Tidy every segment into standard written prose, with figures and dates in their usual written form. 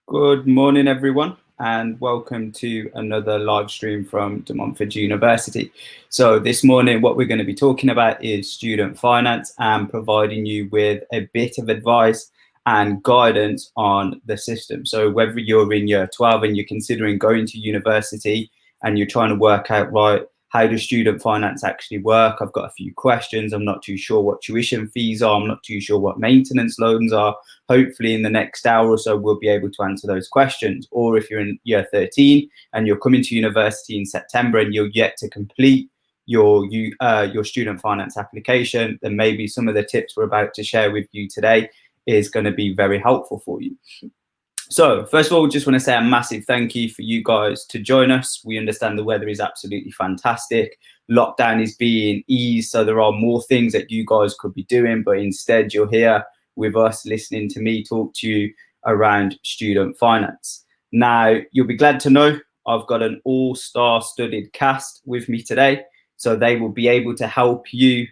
Good morning, everyone, and welcome to another live stream from De Montfort University. So this morning, what we're going to be talking about is student finance and providing you with a bit of advice and guidance on the system. So whether you're in year 12 and you're considering going to university and you're trying to work out, right, how does student finance actually work? I've got a few questions. I'm not too sure what tuition fees are. I'm not too sure what maintenance loans are. Hopefully in the next hour or so, we'll be able to answer those questions. Or if you're in year 13 and you're coming to university in September and you're yet to complete your student finance application, then maybe some of the tips we're about to share with you today is going to be very helpful for you. So first of all, we just want to say a massive thank you for you guys to join us. We understand the weather is absolutely fantastic. Lockdown is being eased, so there are more things that you guys could be doing, but instead you're here with us listening to me talk to you around student finance. Now, you'll be glad to know I've got an all-star studded cast with me today, so they will be able to help you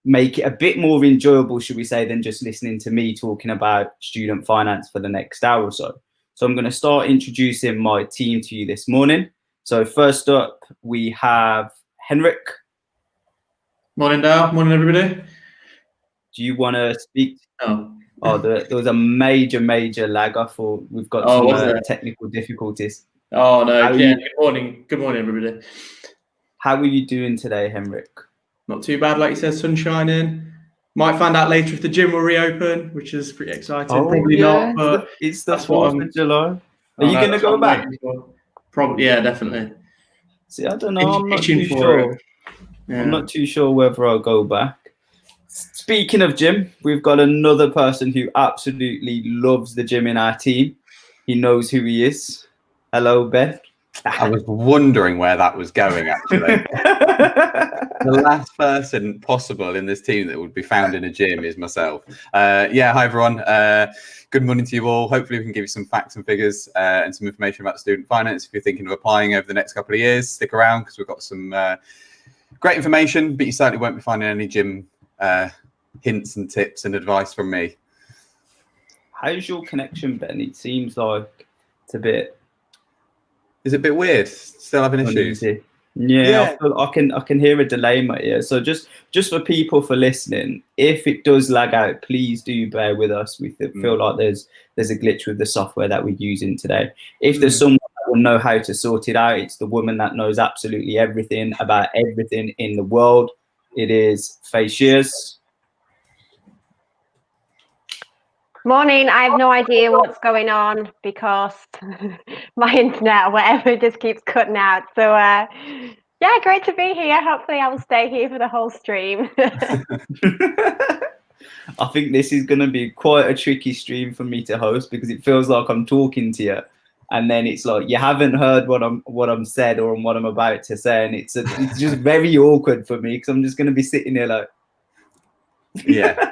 make it a bit more enjoyable, should we say, than just listening to me talking about student finance for the next hour or so. So I'm going to start introducing my team to you this morning. So first up, we have Henrik. Morning, Dale. Morning, everybody. Do you want to speak? Oh, there was a major lag. I thought we've got some technical difficulties. Oh, no. Yeah, good morning. Good morning, everybody. How are you doing today, Henrik? Not too bad, like you said, sun shining. Might find out later if the gym will reopen, which is pretty exciting. Oh, probably not, but it's the 4th of July. Are you going to go back? Probably, yeah, definitely. See, I don't know. I'm not too sure. Yeah. I'm not too sure whether I'll go back. Speaking of gym, we've got another person who absolutely loves the gym in our team. He knows who he is. Hello, Ben. I was wondering where that was going, actually. The last person possible in this team that would be found in a gym is myself. Yeah, hi, everyone. Good morning to you all. Hopefully we can give you some facts and figures and some information about student finance. If you're thinking of applying over the next couple of years, stick around because we've got some great information, but you certainly won't be finding any gym hints and tips and advice from me. How's your connection, Ben? It seems like it's a bit... Is it a bit weird? Still having issues? Yeah. I can hear a delay in my ear. So just for people for listening, if it does lag out, please do bear with us. We feel like there's a glitch with the software that we're using today. If there's someone that will know how to sort it out, it's the woman that knows absolutely everything about everything in the world. It is Faye Shears. Morning. I have no idea what's going on because my internet or whatever just keeps cutting out. So yeah, great to be here. Hopefully I will stay here for the whole stream. I think this is going to be quite a tricky stream for me to host because it feels like I'm talking to you and then it's like you haven't heard what I'm said or what I'm about to say, and it's just very awkward for me because I'm just going to be sitting here like yeah.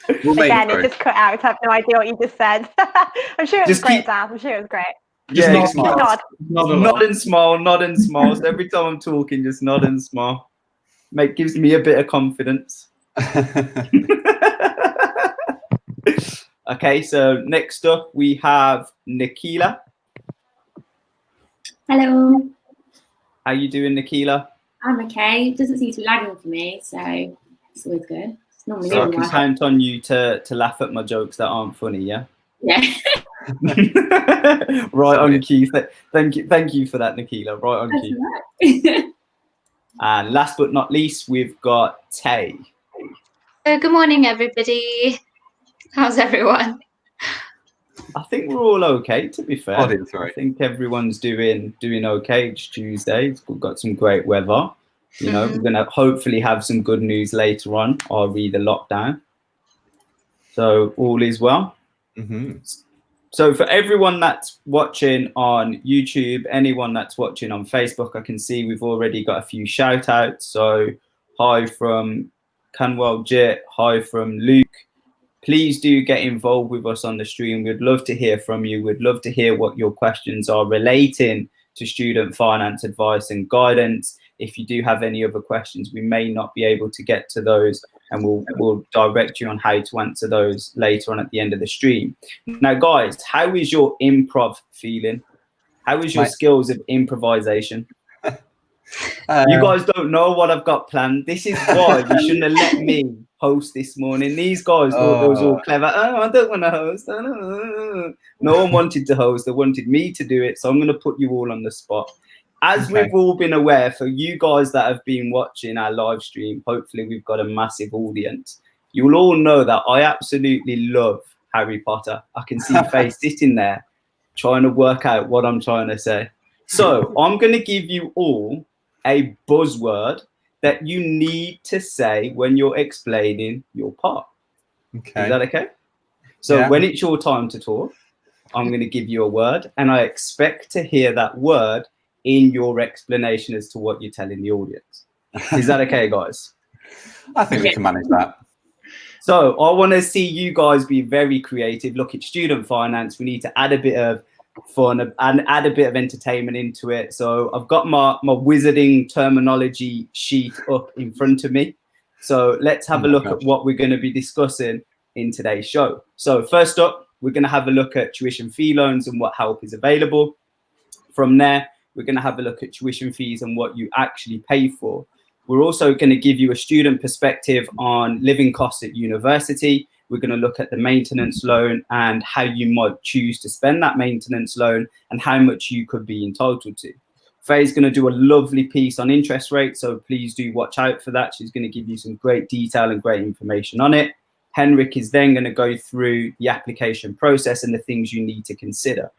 Again, it just cut out. I have no idea what you just said. I'm sure it was great, Dan. I'm sure it was great. Yeah, just nod. Nod and smile. So every time I'm talking, just nod and smile. Gives me a bit of confidence. Okay, so next up we have Nikila. Hello. How you doing, Nikila? I'm okay. It doesn't seem to be lagging for me, so it's always good. So I can count on you to laugh at my jokes that aren't funny, yeah? Yeah. Right on cue. Thank you for that, Nikila. Right on cue. And last but not least, we've got Tay. Good morning, everybody. How's everyone? I think we're all okay, to be fair. I think everyone's doing okay. It's Tuesday. We've got some great weather. You know, we're going to hopefully have some good news later on, or read the lockdown. So all is well. So for everyone that's watching on YouTube, anyone that's watching on Facebook, I can see we've already got a few shout outs. So hi from Canwell Jit, hi from Luke. Please do get involved with us on the stream. We'd love to hear from you. We'd love to hear what your questions are relating to student finance advice and guidance. If you do have any other questions, we may not be able to get to those and we'll direct you on how to answer those later on at the end of the stream. Now, guys, how is your improv feeling? How is your skills of improvisation? You guys don't know what I've got planned. This is why you shouldn't have let me host this morning. These guys thought it was all clever. Oh, I don't want to host. No one wanted to host. They wanted me to do it. So I'm going to put you all on the spot. As we've all been aware, for you guys that have been watching our live stream, hopefully we've got a massive audience. You'll all know that I absolutely love Harry Potter. I can see Faye sitting there trying to work out what I'm trying to say. So I'm going to give you all a buzzword that you need to say when you're explaining your part. Okay. Is that okay? So when it's your time to talk, I'm going to give you a word, and I expect to hear that word in your explanation as to what you're telling the audience. Is that okay, guys? I think we can manage that. So I want to see you guys be very creative. Look, it's student finance. We need to add a bit of fun and add a bit of entertainment into it. So I've got my wizarding terminology sheet up in front of me. So let's have a look at what we're going to be discussing in today's show. So first up, we're going to have a look at tuition fee loans and what help is available. From there, we're going to have a look at tuition fees and what you actually pay for. We're also going to give you a student perspective on living costs at university. We're going to look at the maintenance loan and how you might choose to spend that maintenance loan and how much you could be entitled to. Faye's going to do a lovely piece on interest rates, so please do watch out for that. She's going to give you some great detail and great information on it. Henrik is then going to go through the application process and the things you need to consider.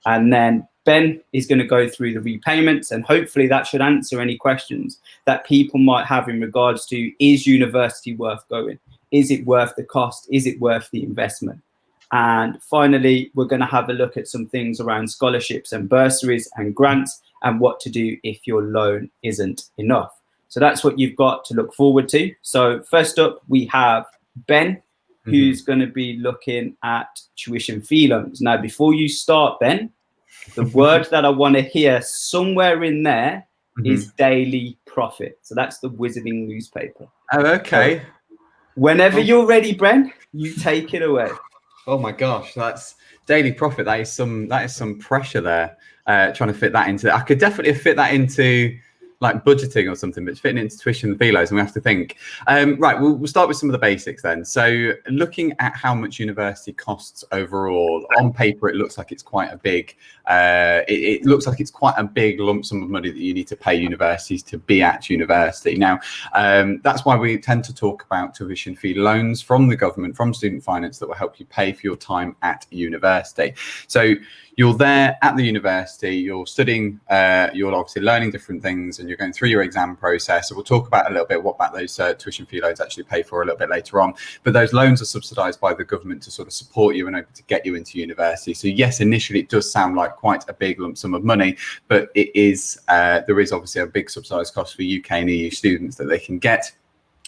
And then Ben is going to go through the repayments, and hopefully that should answer any questions that people might have in regards to, is university worth going? Is it worth the cost? Is it worth the investment? And finally, we're going to have a look at some things around scholarships and bursaries and grants and what to do if your loan isn't enough. So that's what you've got to look forward to. So first up, we have Ben, who's going to be looking at tuition fee loans. Now, before you start, Ben, the word that I want to hear somewhere in there is daily profit. So that's the Wizarding newspaper. Oh, okay. So whenever you're ready, Bren, you take it away. Oh my gosh, that's daily profit. That is some pressure there. Trying to fit that into. I could definitely fit that into like budgeting or something, but it's fitting into tuition fee loans, and we have to think. Right, we'll start with some of the basics then. So looking at how much university costs overall, on paper it looks like it's quite a big it looks like it's quite a big lump sum of money that you need to pay universities to be at university. Now, that's why we tend to talk about tuition fee loans from the government, from student finance, that will help you pay for your time at university. So you're there at the university, you're studying, you're obviously learning different things, and you're going through your exam process. So we'll talk about a little bit what about those tuition fee loans actually pay for a little bit later on. But those loans are subsidised by the government to sort of support you and able to get you into university. So yes, initially it does sound like quite a big lump sum of money, but it is there is obviously a big subsidised cost for UK and EU students that they can get,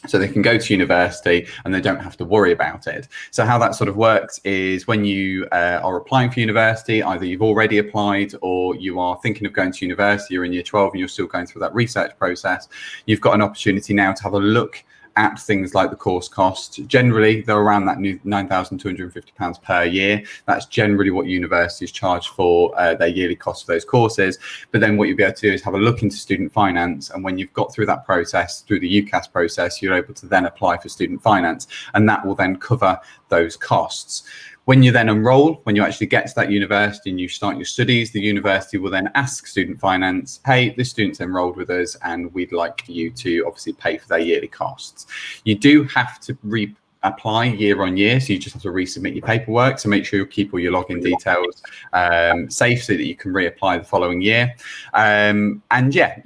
so they can go to university and they don't have to worry about it. So how that sort of works is when you are applying for university, either you've already applied or you are thinking of going to university, you're in year 12 and you're still going through that research process, you've got an opportunity now to have a look at things like the course cost. Generally, they're around that new £9,250 per year. That's generally what universities charge for their yearly cost for those courses. But then what you'll be able to do is have a look into student finance. And when you've got through that process, through the UCAS process, you're able to then apply for student finance. And that will then cover those costs. When you then enroll, when you actually get to that university and you start your studies, the university will then ask student finance, hey, this student's enrolled with us and we'd like you to obviously pay for their yearly costs. You do have to reapply year on year, so you just have to resubmit your paperwork. So make sure you keep all your login details safe so that you can reapply the following year. And yeah,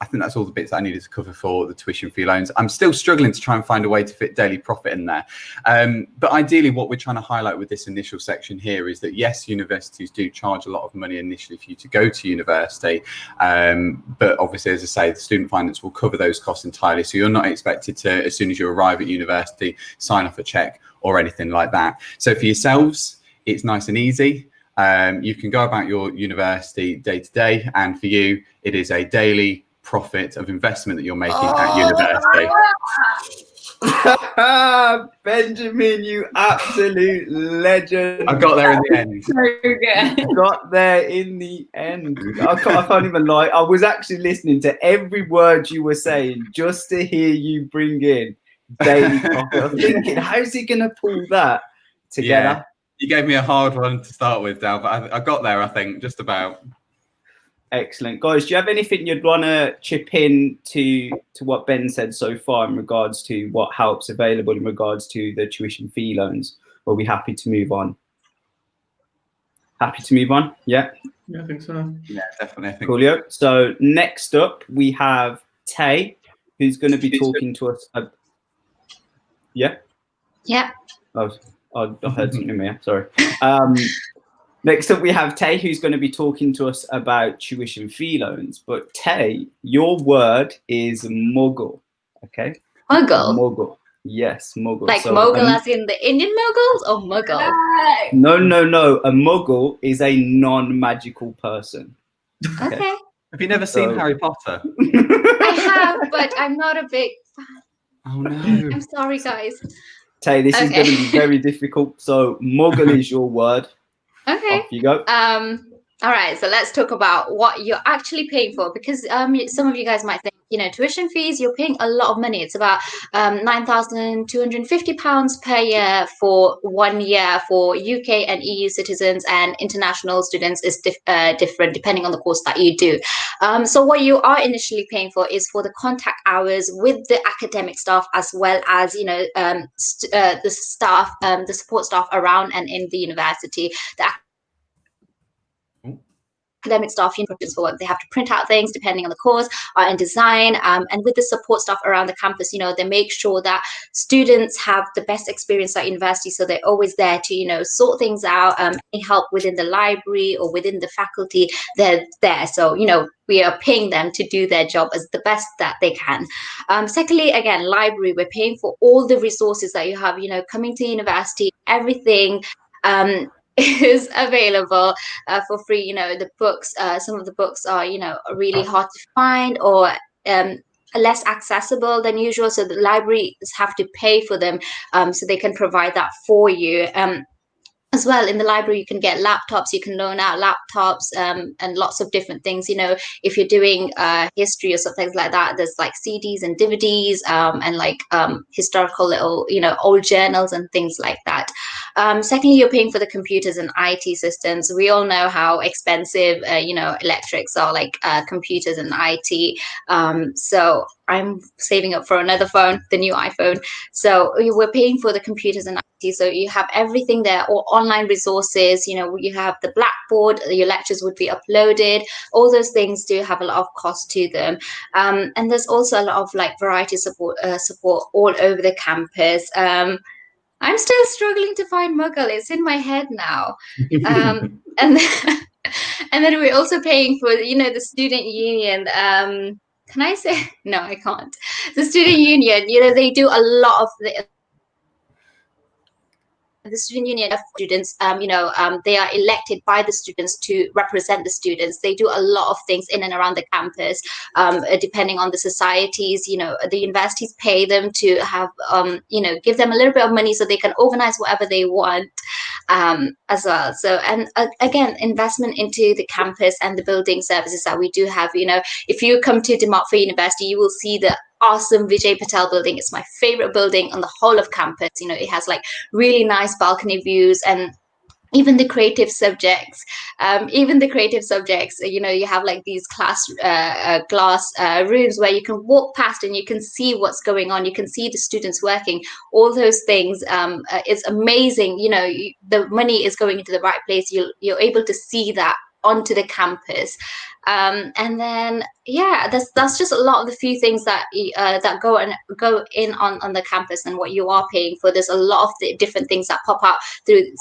I think that's all the bits that I needed to cover for the tuition fee loans. I'm still struggling to try and find a way to fit daily profit in there. But ideally, what we're trying to highlight with this initial section here is that, yes, universities do charge a lot of money initially for you to go to university. But obviously, as I say, the student finance will cover those costs entirely. So you're not expected to, as soon as you arrive at university, sign off a check or anything like that. So for yourselves, it's nice and easy. You can go about your university day to day. And for you, it is a daily profit of investment that you're making at university? Benjamin, you absolute legend. I got there in the end. So good. You got there in the end. I can't even lie. I was actually listening to every word you were saying just to hear you bring in daily profit. I was thinking, how's he going to pull that together? Yeah, you gave me a hard one to start with, Dal, but I got there, I think, just about. Excellent. Guys, do you have anything you'd want to chip in to what Ben said so far in regards to what help's available in regards to the tuition fee loans? Or are we happy to move on? Happy to move on? Yeah? Yeah, I think so. Yeah, definitely. I think. Coolio. So next up, we have Tay, who's going to be talking to us. Yeah? Yeah. Oh, I heard something there. Sorry. Next up, we have Tay, who's going to be talking to us about tuition fee loans. But Tay, your word is muggle. Okay? Muggle. Muggle. Yes, muggle. Like so, mogul as in the Indian moguls or muggle? No. A muggle is a non-magical person. Okay. Have you never seen So- Harry Potter? I have, but I'm not a big fan. Oh, no. I'm sorry, guys. Tay, this is Okay. going to be very difficult. So muggle is your word. Okay. Off you go. All right, so let's talk about what you're actually paying for, because some of you guys might think, tuition fees, you're paying a lot of money. It's about £9,250 per year for 1 year for UK and EU citizens, and international students is different depending on the course that you do. So what you are initially paying for is for the contact hours with the academic staff, as well as the staff, the support staff around and in the university. The academic staff for work, they have to print out things depending on the course, art and design, and with the support staff around the campus, they make sure that students have the best experience at university, so they're always there to sort things out. Any help within the library or within the faculty, they're there. So we are paying them to do their job as the best that they can. Secondly, again, library, we're paying for all the resources that you have, coming to university, everything is available for free. The books, some of the books are really hard to find or less accessible than usual, so the libraries have to pay for them, so they can provide that for you. As well, in the library, you can get laptops, you can loan out laptops, and lots of different things. If you're doing history or something like that, there's like CDs and DVDs, and like historical little, old journals and things like that. Secondly, you're paying for the computers and IT systems. We all know how expensive, electrics are, like computers and IT. So I'm saving up for another phone, the new iPhone. So we're paying for the computers and IT. So you have everything there, or online resources. You have the Blackboard. Your lectures would be uploaded. All those things do have a lot of cost to them. And there's also a lot of like variety support all over the campus. I'm still struggling to find Muggle. It's in my head now. And then we're also paying for the student union. Can I say no? I can't. The student union. They do a lot of the student union of students. They are elected by the students to represent the students. They do a lot of things in and around the campus, depending on the societies. The universities pay them to have give them a little bit of money so they can organize whatever they want, as well. So, and again, investment into the campus and the building services that we do have. If you come to De Montfort University, you will see the awesome Vijay Patel building. It's my favorite building on the whole of campus. It has like really nice balcony views, and even the creative subjects, you have like these glass rooms where you can walk past and you can see what's going on. You can see the students working. All those things, it's amazing. The money is going into the right place. You're able to see that onto the campus. And then that's just a lot of the few things that that go in on the campus, and what you are paying for. There's a lot of the different things that pop out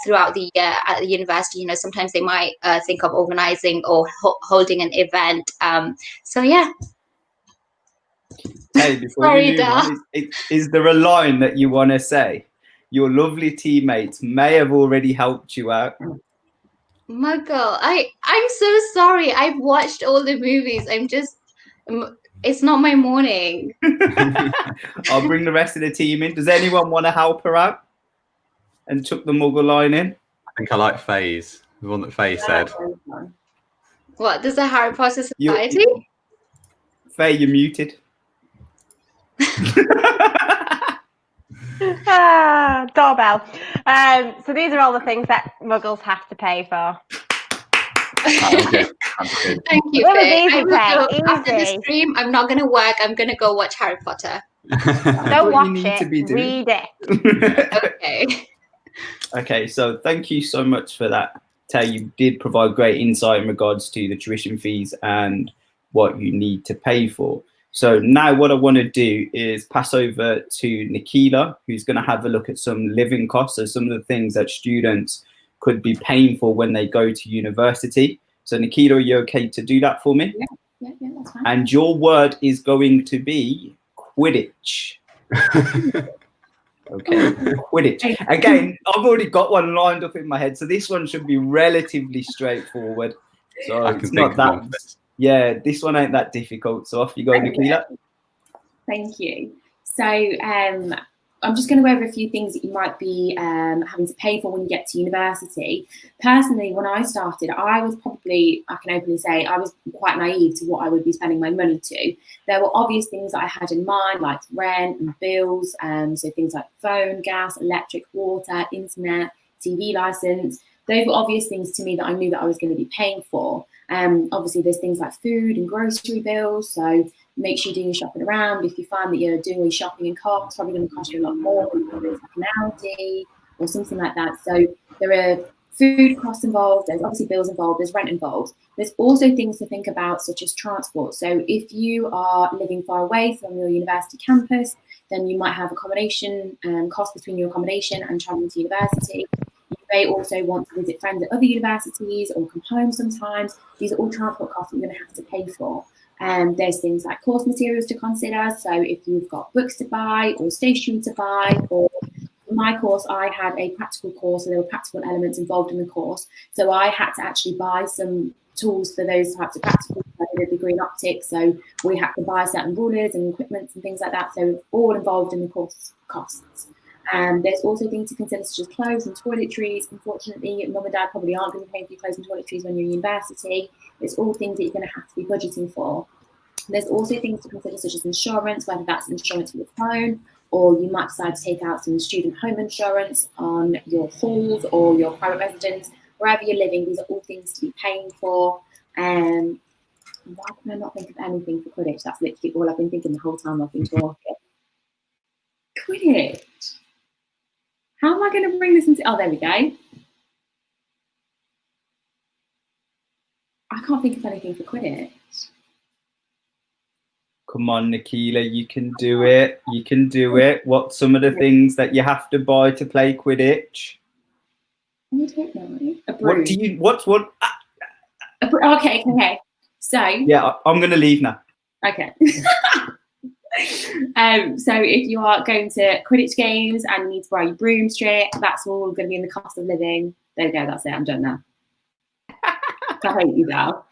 throughout the year at the university. Sometimes they might think of organizing or holding an event. So yeah. Hey, before Sorry, you move on, is there a line that you want to say? Your lovely teammates may have already helped you out. Muggle, I'm so sorry. I've watched all the movies. It's not my morning. I'll bring the rest of the team in. Does anyone want to help her out and chuck the muggle line in? I think I like Faye's, the one that Faye said. What? This is a Harry Potter society? Faye, you're muted. Doorbell. So these are all the things that muggles have to pay for. I'm good. Thank you, It was Faye. easy, I will Faye, go, after this easy. stream, I'm not going to work. I'm going to go watch Harry Potter. Don't what watch you need it, to be doing. read it. Okay. Okay, so thank you so much for that, Tay. You did provide great insight in regards to the tuition fees and what you need to pay for. So now what I want to do is pass over to Nikila, who's going to have a look at some living costs, so some of the things that students could be paying for when they go to university. So Nikila, are you okay to do that for me? Yeah, that's fine. And your word is going to be Quidditch. Okay, Quidditch. Again, I've already got one lined up in my head, so this one should be relatively straightforward. So I can it's think not of one. that. Yeah, this one ain't that difficult. So off you go, Nikila. Thank you. So I'm just going to go over a few things that you might be having to pay for when you get to university. Personally, when I started, I was probably, I can openly say, I was quite naive to what I would be spending my money to. There were obvious things that I had in mind, like rent and bills, so things like phone, gas, electric, water, internet, TV license. Those were obvious things to me that I knew that I was going to be paying for. Obviously, there's things like food and grocery bills, so make sure you're doing your shopping around. If you find that you're doing your shopping in car, it's probably going to cost you a lot more than like an Audi or something like that. So there are food costs involved, there's obviously bills involved, there's rent involved. There's also things to think about, such as transport. So if you are living far away from your university campus, then you might have accommodation costs between your accommodation and traveling to university. You may also want to visit friends at other universities or come home sometimes. These are all transport costs that you're going to have to pay for. There's things like course materials to consider. So if you've got books to buy or stationery to buy, or in my course, I had a practical course, so there were practical elements involved in the course. So I had to actually buy some tools for those types of practicals. I did a degree in optics, so we had to buy certain rulers and equipment and things like that. So all involved in the course costs. There's also things to consider, such as clothes and toiletries. Unfortunately, mum and dad probably aren't going to be paying for your clothes and toiletries when you're in university. It's all things that you're going to have to be budgeting for. There's also things to consider, such as insurance, whether that's insurance for your phone, or you might decide to take out some student home insurance on your halls or your private residence, wherever you're living. These are all things to be paying for. Why can I not think of anything for Quidditch? That's literally all I've been thinking the whole time I've been talking. Quidditch. How am I going to bring this into? Oh, there we go. I can't think of anything for Quidditch. Come on, Nikila, you can do it. You can do it. What's some of the things that you have to buy to play Quidditch? I don't know. A broom. What do you? What? Okay. So Yeah, I'm gonna leave now. okay. So if you are going to Quidditch games and you need to buy your broom strip, that's all going to be in the cost of living. There we go. That's it. I'm done now. I hate you now.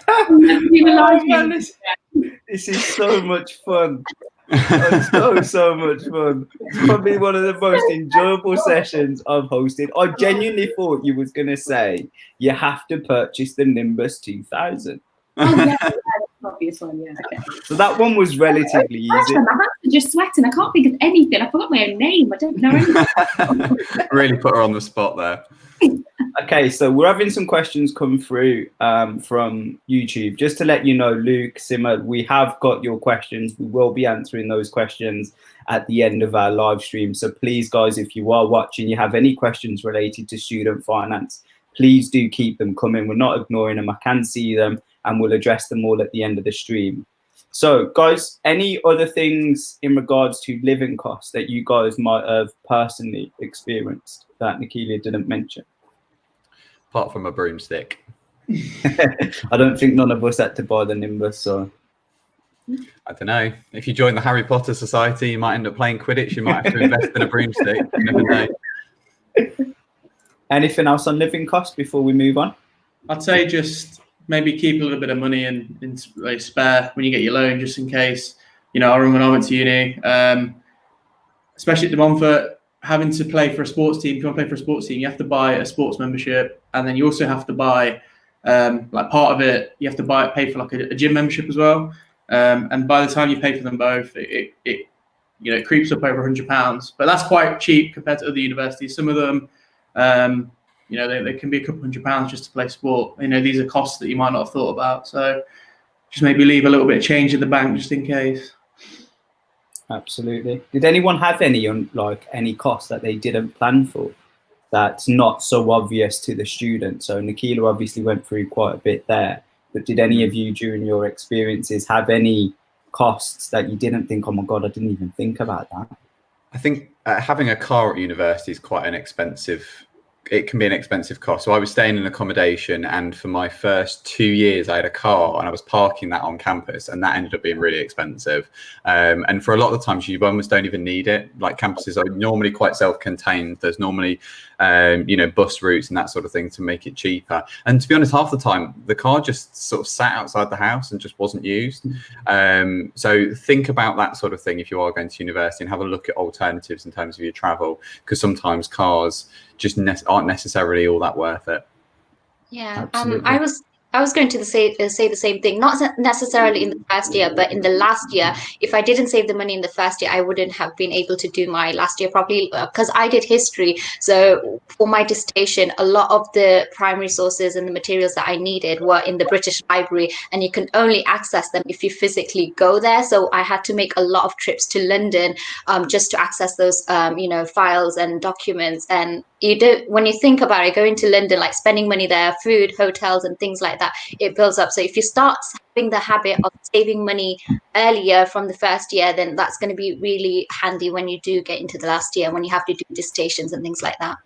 Oh, man, this is so much fun. Oh, so much fun. It's probably one of the most enjoyable sessions I've hosted. I genuinely thought you was going to say you have to purchase the Nimbus 2000. Oh, yeah, that's the obvious one. Yeah, okay. So that one was relatively easy. My hands are just sweating. I can't think of anything. I forgot my own name. I don't know anything. Really put her on the spot there. Okay, so we're having some questions come through from YouTube. Just to let you know, Luke, Simmer, we have got your questions. We will be answering those questions at the end of our live stream. So please, guys, if you are watching, you have any questions related to student finance, please do keep them coming. We're not ignoring them. I can see them, and we'll address them all at the end of the stream. So, guys, any other things in regards to living costs that you guys might have personally experienced that Nikila didn't mention? Apart from a broomstick. I don't think none of us had to buy the Nimbus, so. I don't know. If you join the Harry Potter Society, you might end up playing Quidditch. You might have to invest in a broomstick. You never know. Anything else on living costs before we move on? I'd say just maybe keep a little bit of money in like, spare when you get your loan, just in case. You know, I remember when I went to uni, especially at De Montfort, having to play for a sports team. If you want to play for a sports team, you have to buy a sports membership, and then you also have to buy, like part of it, you have to pay for like a gym membership as well. And by the time you pay for them both, it you know, it creeps up over £100. But that's quite cheap compared to other universities. Some of them, you know, they can be a couple £100 just to play sport. You know, these are costs that you might not have thought about. So just maybe leave a little bit of change in the bank just in case. Absolutely. Did anyone have any costs that they didn't plan for that's not so obvious to the student? So Nikila obviously went through quite a bit there, but did any of you during your experiences have any costs that you didn't think, oh my God, I didn't even think about that? I think having a car at university is quite an expensive, it can be an expensive cost. So I was staying in accommodation, and for my first 2 years I had a car and I was parking that on campus, and that ended up being really expensive. And for a lot of the times you almost don't even need it. Like campuses are normally quite self-contained. There's normally you know, bus routes and that sort of thing to make it cheaper. And to be honest, half the time the car just sort of sat outside the house and just wasn't used. So think about that sort of thing if you are going to university, and have a look at alternatives in terms of your travel, because sometimes cars just aren't necessarily all that worth it. Yeah, Absolutely. I was going to say the same thing, not necessarily in the first year, but in the last year. If I didn't save the money in the first year, I wouldn't have been able to do my last year properly, because I did history. So for my dissertation, a lot of the primary sources and the materials that I needed were in the British Library, and you can only access them if you physically go there. So I had to make a lot of trips to London just to access those you know, files and documents. And when you think about it, going to London, like spending money there, food, hotels and things like that, it builds up. So if you start having the habit of saving money earlier from the first year, then that's going to be really handy when you do get into the last year, when you have to do dissertations and things like that.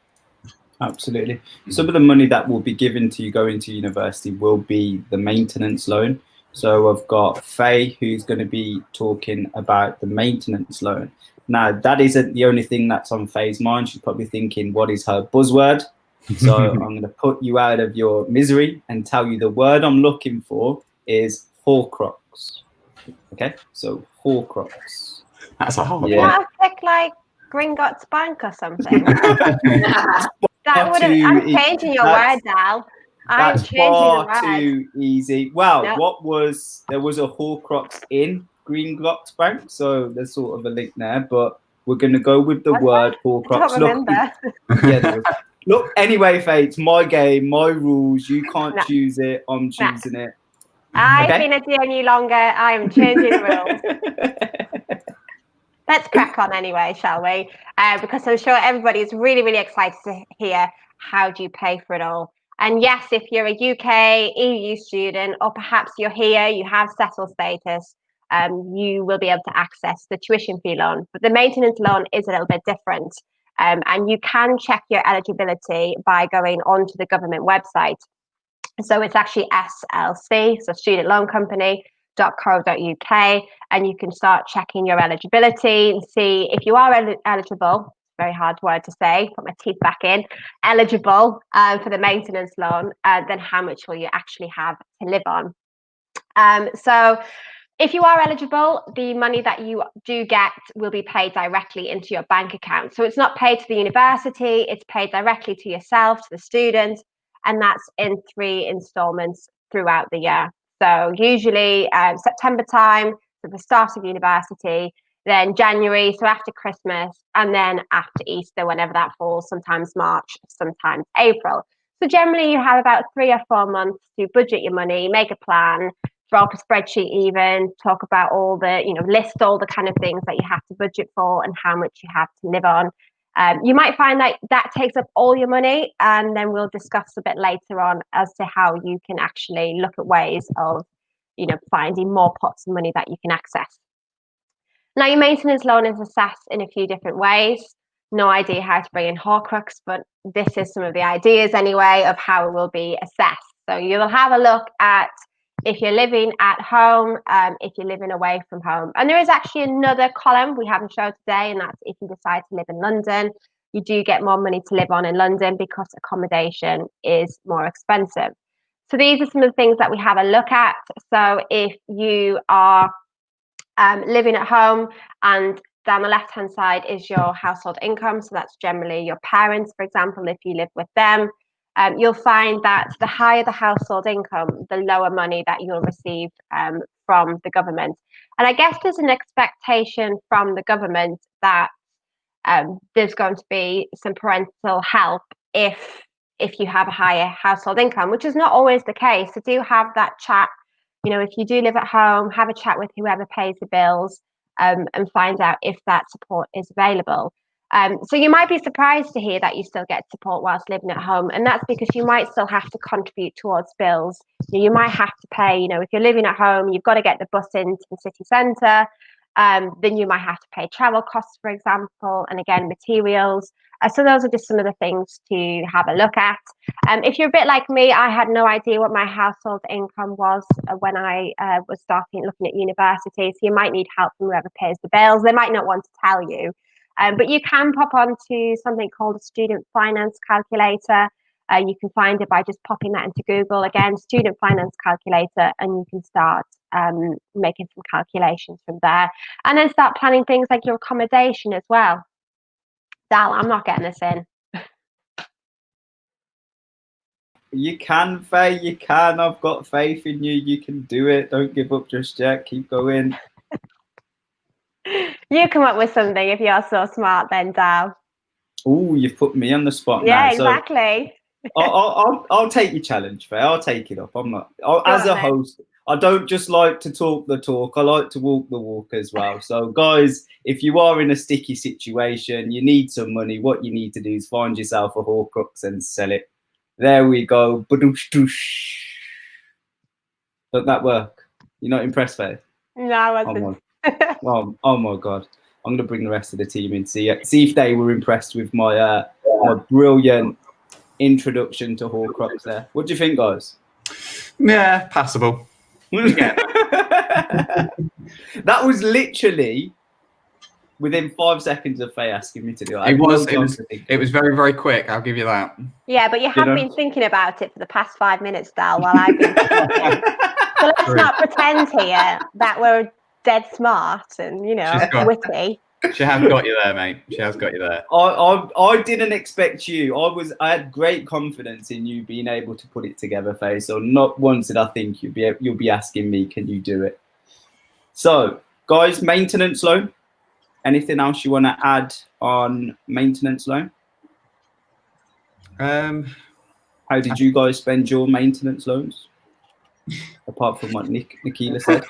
Absolutely. Some of the money that will be given to you going to university will be the maintenance loan. So I've got Faye, who's going to be talking about the maintenance loan. Now, that isn't the only thing that's on Faye's mind. She's probably thinking, what is her buzzword? So I'm going to put you out of your misery and tell you the word I'm looking for is Horcrux. Okay, so Horcrux. That's a hard Yeah. one. I'll pick like Gringotts Bank or something. That wouldn't. I'm changing your word, Dal. I'm That's changing the far word. too easy. Well, No. there was a Horcrux in Gringotts Bank, so there's sort of a link there, but we're going to go with the word Horcrux. I don't remember. Yeah, look, anyway, Faye, it's my game, my rules. You can't choose it. I'm choosing it. I've been a DNU longer. I am changing the rules. Let's crack on anyway, shall we? Because I'm sure everybody is really, really excited to hear how do you pay for it all. And yes, if you're a UK, EU student, or perhaps you're here, you have settled status, you will be able to access the tuition fee loan. But the maintenance loan is a little bit different. And you can check your eligibility by going onto the government website. So it's actually SLC, so Student Loan Company.co.uk, and you can start checking your eligibility and see if you are eligible. Very hard word to say, put my teeth back in, eligible for the maintenance loan, then how much will you actually have to live on? So if you are eligible, the money that you do get will be paid directly into your bank account. So it's not paid to the university, it's paid directly to yourself, to the student, and that's in 3 installments throughout the year. So usually September time, so the start of university, then January, so after Christmas, and then after Easter, whenever that falls, sometimes March, sometimes April. So generally you have about 3 or 4 months to budget your money, make a plan, draw up a spreadsheet even, talk about all the, list all the kind of things that you have to budget for and how much you have to live on. You might find that takes up all your money, and then we'll discuss a bit later on as to how you can actually look at ways of, finding more pots of money that you can access. Now, your maintenance loan is assessed in a few different ways. No idea how to bring in Horcrux, but this is some of the ideas anyway of how it will be assessed. So you'll have a look at if you're living at home, if you're living away from home. And there is actually another column we haven't showed today, and that's if you decide to live in London. You do get more money to live on in London because accommodation is more expensive. So these are some of the things that we have a look at. So if you are living at home, and down the left-hand side is your household income. So that's generally your parents, for example, if you live with them. You'll find that the higher the household income, the lower money that you'll receive from the government. And I guess there's an expectation from the government that there's going to be some parental help if you have a higher household income, which is not always the case. So do have that chat. You know, if you do live at home, have a chat with whoever pays the bills and find out if that support is available. So you might be surprised to hear that you still get support whilst living at home. And that's because you might still have to contribute towards bills. You might have to pay, you know, if you're living at home, you've got to get the bus into the city centre. Then you might have to pay travel costs, for example, and again, materials. So those are just some of the things to have a look at. If you're a bit like me, I had no idea what my household income was when I was looking at university. So you might need help from whoever pays the bills. They might not want to tell you. But you can pop onto something called a student finance calculator. You can find it by just popping that into Google. Again, student finance calculator, and you can start making some calculations from there. And then start planning things like your accommodation as well. Dal, I'm not getting this in. You can, Faye, you can. I've got faith in you. You can do it. Don't give up just yet. Keep going. You come up with something if you're so smart then, Dal. Oh, you've put me on the spot Yeah, now. exactly. So I'll take your challenge, Faye. I'll take it up. I'm not. As a host, I don't just like to talk the talk. I like to walk the walk as well. So, guys, if you are in a sticky situation, you need some money. What you need to do is find yourself a Horcrux and sell it. There we go. Badoosh doosh. Doesn't that work? You're not impressed, Faye? No, I wasn't. Oh my God. I'm going to bring the rest of the team in, see if they were impressed with my my brilliant introduction to Horcrux there. What do you think, guys? Yeah, passable. That was literally within 5 seconds of Faye asking me to do it. It was very, very quick. I'll give you that. Yeah, but you have been thinking about it for the past 5 minutes, Dal, while I've been talking. So let's not pretend here that we're dead smart and, you know, witty. She has got you there, mate. She has got you there. I didn't expect you. I had great confidence in you being able to put it together, Faye. So not once did I think you'll be asking me, can you do it? So, guys, maintenance loan. Anything else you want to add on maintenance loan? How did you guys spend your maintenance loans? Apart from what Nikila said.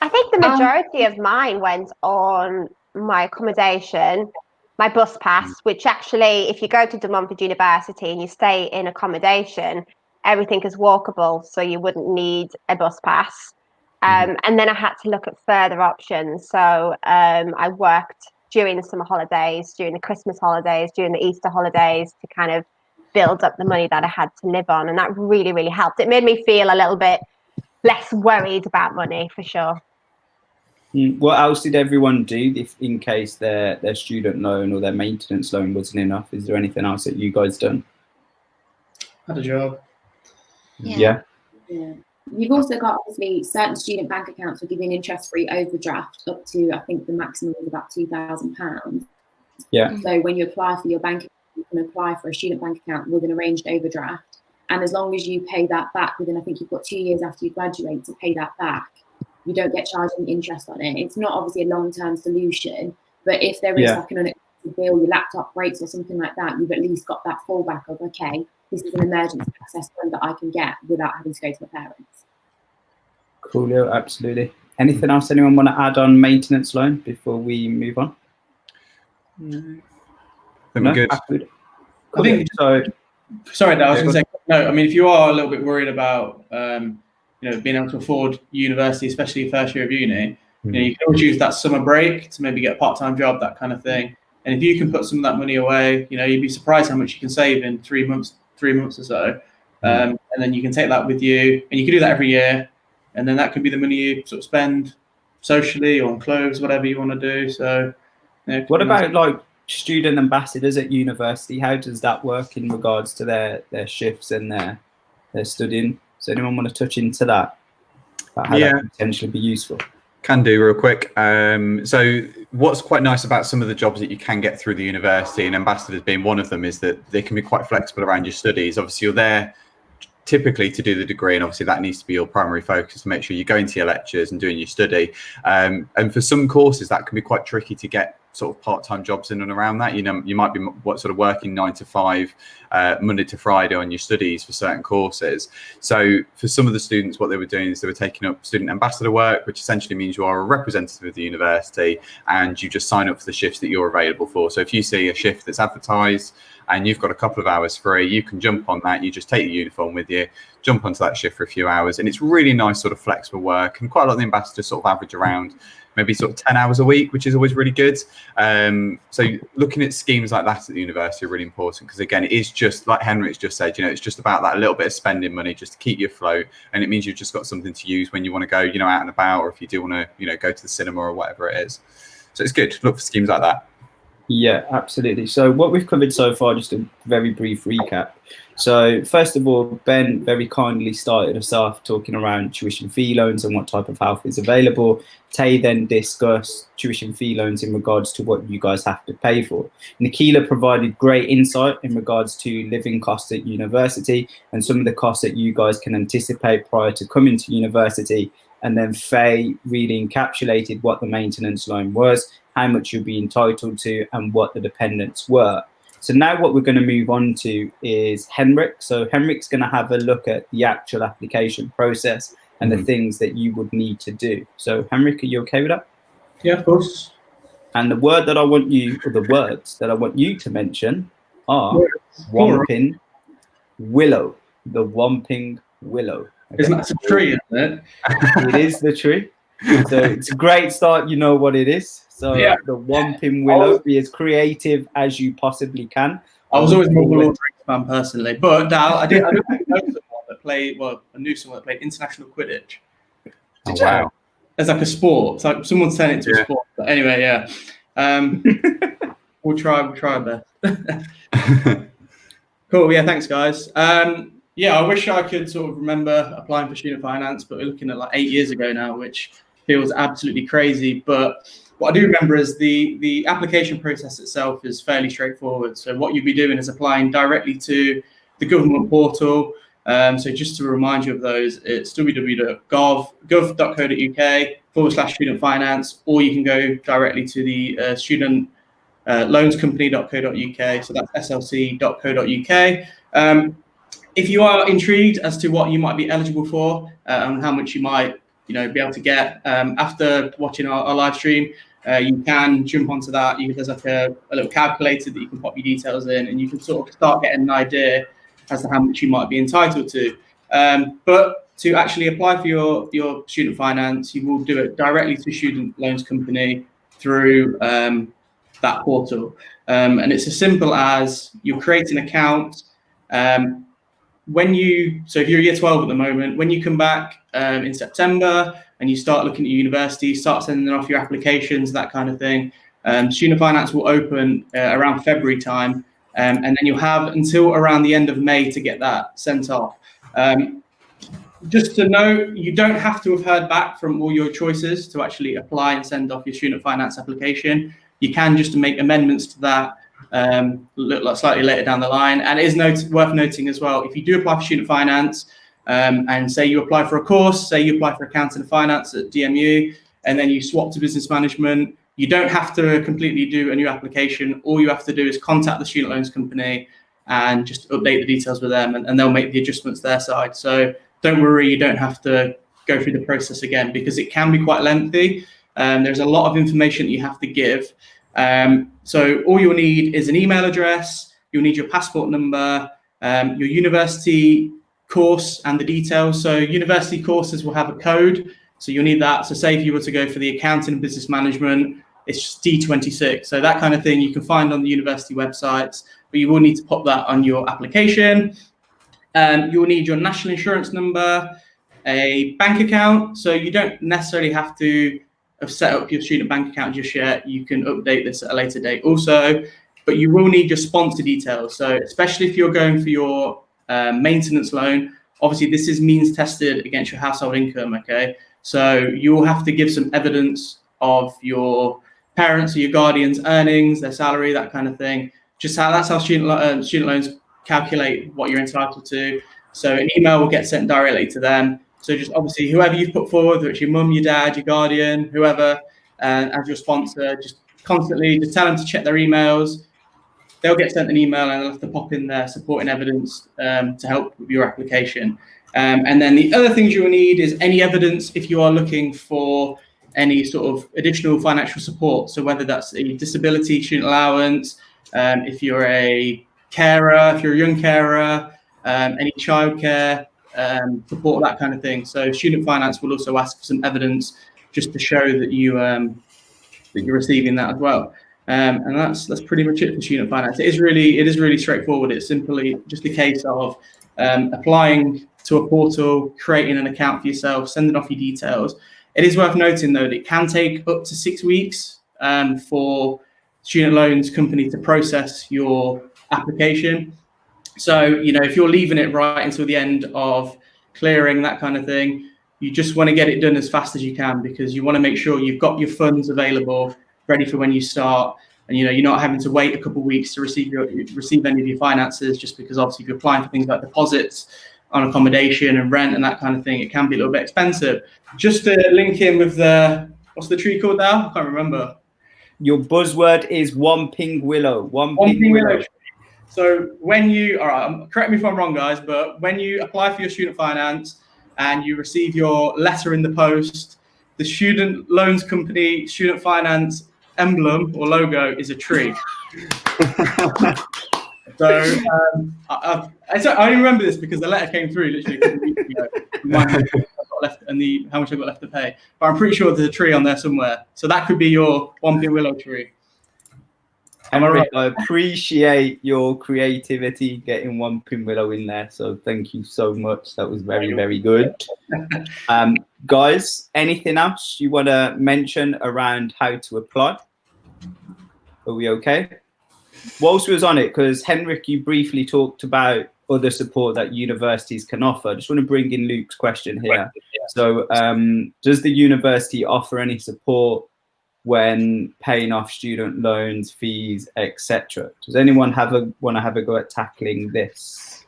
I think the majority of mine went on my accommodation, my bus pass, which actually, if you go to De Montfort University and you stay in accommodation, everything is walkable, so you wouldn't need a bus pass. And then I had to look at further options. So I worked during the summer holidays, during the Christmas holidays, during the Easter holidays to kind of build up the money that I had to live on. And that really, really helped. It made me feel a little bit less worried about money, for sure. What else did everyone do if in case their student loan or their maintenance loan wasn't enough? Is there anything else that you guys done? Had a job. Yeah. You've also got, obviously, certain student bank accounts will give you an interest-free overdraft up to, I think, the maximum is about £2,000. Yeah. So when you apply for your bank account, you can apply for a student bank account with an arranged overdraft. And as long as you pay that back within, I think you've got 2 years after you graduate to pay that back, you don't get charged any interest on it. It's not obviously a long-term solution, but if there is like an unexpected bill, your laptop breaks or something like that, you've at least got that fallback of, okay, this is an emergency access fund that I can get without having to go to my parents. Coolio, absolutely. Anything else anyone want to add on maintenance loan before we move on? No, Good. Cool. I think so. Sorry, I was going to say no. I mean, if you are a little bit worried about being able to afford university, especially first year of uni, you can always use that summer break to maybe get a part-time job, that kind of thing. And if you can put some of that money away, you'd be surprised how much you can save in 3 months or so. And then you can take that with you, and you can do that every year. And then that could be the money you sort of spend socially or on clothes, whatever you want to do. So, what about like student ambassadors at university? How does that work in regards to their shifts and their they're studying. Does anyone want to touch into that? About how that could potentially be useful? Can do real quick. So what's quite nice about some of the jobs that you can get through the university, and ambassadors being one of them, is that they can be quite flexible around your studies. Obviously, you're there typically to do the degree, and obviously that needs to be your primary focus to make sure you're going to your lectures and doing your study. And for some courses, that can be quite tricky to get sort of part-time jobs in and around that. You know, you might be working 9 to 5 Monday to Friday on your studies for certain courses. So for some of the students, what they were doing is they were taking up student ambassador work, which essentially means you are a representative of the university and you just sign up for the shifts that you're available for. So if you see a shift that's advertised and you've got a couple of hours free, you can jump on that. You just take your uniform with you, jump onto that shift for a few hours, and it's really nice sort of flexible work. And quite a lot of the ambassadors sort of average around maybe sort of 10 hours a week, which is always really good. So looking at schemes like that at the university are really important, because again, it is just like Henrik's just said, you know, it's just about that little bit of spending money just to keep you afloat. And it means you've just got something to use when you want to go, you know, out and about, or if you do want to, you know, go to the cinema or whatever it is. So it's good. Look for schemes like that. Yeah, absolutely. So what we've covered so far, just a very brief recap. So first of all, Ben very kindly started us off talking around tuition fee loans and what type of help is available. Tay then discussed tuition fee loans in regards to what you guys have to pay for. Nikhila provided great insight in regards to living costs at university and some of the costs that you guys can anticipate prior to coming to university. And then Faye really encapsulated what the maintenance loan was, how much you'll be entitled to, and what the dependents were. So now what we're going to move on to is Henrik. So Henrik's going to have a look at the actual application process and the things that you would need to do. So Henrik, are you okay with that? Yeah, of course. And the word that I want you, or the words that I want you to mention are Whomping Willow. The Whomping Willow. Okay. Isn't that a tree, isn't it? It is the tree. So it's a great start. You know what it is. So the Whomping Willow, be as creative as you possibly can. I was always more of a Lord of the Rings fan personally, but now I know someone that played. Well, I knew someone that played international Quidditch. Oh, wow! It's like a sport. It's like someone sent it to a sport. But anyway, yeah. We'll try our best. Cool. Yeah. Thanks, guys. Yeah, I wish I could sort of remember applying for student finance, but we're looking at like 8 years ago now, which feels absolutely crazy. But what I do remember is the application process itself is fairly straightforward. So what you'll be doing is applying directly to the government portal. So just to remind you of those, it's www.gov.co.uk/student finance, or you can go directly to the studentloanscompany.co.uk. So that's slc.co.uk. If you are intrigued as to what you might be eligible for and how much you might, be able to get after watching our live stream, you can jump onto that. There's like a little calculator that you can pop your details in, and you can sort of start getting an idea as to how much you might be entitled to. But to actually apply for your student finance, you will do it directly to Student Loans Company through that portal. And it's as simple as you create an account. So if you're year 12 at the moment, when you come back in September and you start looking at your university, start sending off your applications, that kind of thing, student finance will open around February time, and then you'll have until around the end of May to get that sent off. Just to know, you don't have to have heard back from all your choices to actually apply and send off your student finance application. You can just make amendments to that slightly later down the line. And it is worth noting as well, if you do apply for student finance and say you apply for a course, say you apply for accounting and finance at DMU, and then you swap to business management, you don't have to completely do a new application. All you have to do is contact the Student Loans Company and just update the details with them, and they'll make the adjustments their side. So don't worry, you don't have to go through the process again, because it can be quite lengthy. There's a lot of information that you have to give. So all you'll need is an email address, you'll need your passport number, your university course and the details. So university courses will have a code, so you'll need that. So say if you were to go for the accounting and business management, it's just D26. So that kind of thing you can find on the university websites, but you will need to pop that on your application. You'll need your national insurance number, a bank account. So you don't necessarily have to have set up your student bank account just yet. You can update this at a later date also, but you will need your sponsor details. So especially if you're going for your maintenance loan, obviously this is means tested against your household income, okay? So you will have to give some evidence of your parents or your guardians' earnings, their salary, that kind of thing. That's how student loans calculate what you're entitled to. So an email will get sent directly to them. So just obviously whoever you've put forward, whether it's your mum, your dad, your guardian, whoever, as your sponsor, just constantly just tell them to check their emails. They'll get sent an email and they'll have to pop in their supporting evidence to help with your application. And then the other things you will need is any evidence if you are looking for any sort of additional financial support. So whether that's a disability student allowance, if you're a carer, if you're a young carer, any childcare support, that kind of thing. So student finance will also ask for some evidence just to show that you're receiving that as well. And that's pretty much it for student finance. It is really straightforward. It's simply just a case of applying to a portal, creating an account for yourself, sending off your details. It is worth noting though that it can take up to 6 weeks for student loans company to process your application. So, you know, if you're leaving it right until the end of clearing, that kind of thing, you just want to get it done as fast as you can, because you want to make sure you've got your funds available, ready for when you start. And, you know, you're not having to wait a couple of weeks to receive any of your finances, just because obviously if you're applying for things like deposits on accommodation and rent and that kind of thing, it can be a little bit expensive. Just to link in with what's the tree called now? I can't remember. Your buzzword is one ping willow. One ping willow. So when you, all right, correct me if I'm wrong, guys, but when you apply for your student finance and you receive your letter in the post, the student loans company student finance emblem or logo is a tree. So I only remember this because the letter came through literally a couple of weeks ago. How much I got left to pay. But I'm pretty sure there's a tree on there somewhere. So that could be your one pin willow tree. Henrik, I appreciate your creativity getting one pin willow in there. So thank you so much. That was very, very good. Guys, anything else you want to mention around how to apply? Are we okay? Whilst we was on it, because Henrik, you briefly talked about other support that universities can offer. I just want to bring in Luke's question here. So does the university offer any support when paying off student loans, fees, etc.? Does anyone want to have a go at tackling this?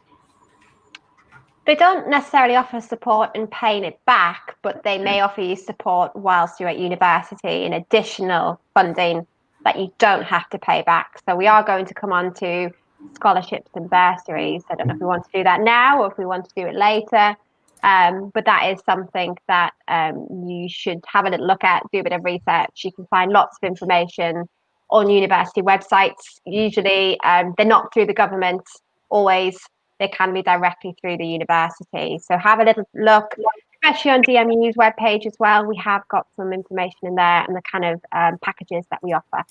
They don't necessarily offer support in paying it back, but they may offer you support whilst you're at university in additional funding that you don't have to pay back. So we are going to come on to scholarships and bursaries. I don't know if we want to do that now or if we want to do it later. But that is something that you should have a little look at, do a bit of research. You can find lots of information on university websites. Usually they're not through the government always. They can be directly through the university. So have a little look, especially on DMU's webpage as well. We have got some information in there and the kind of packages that we offer.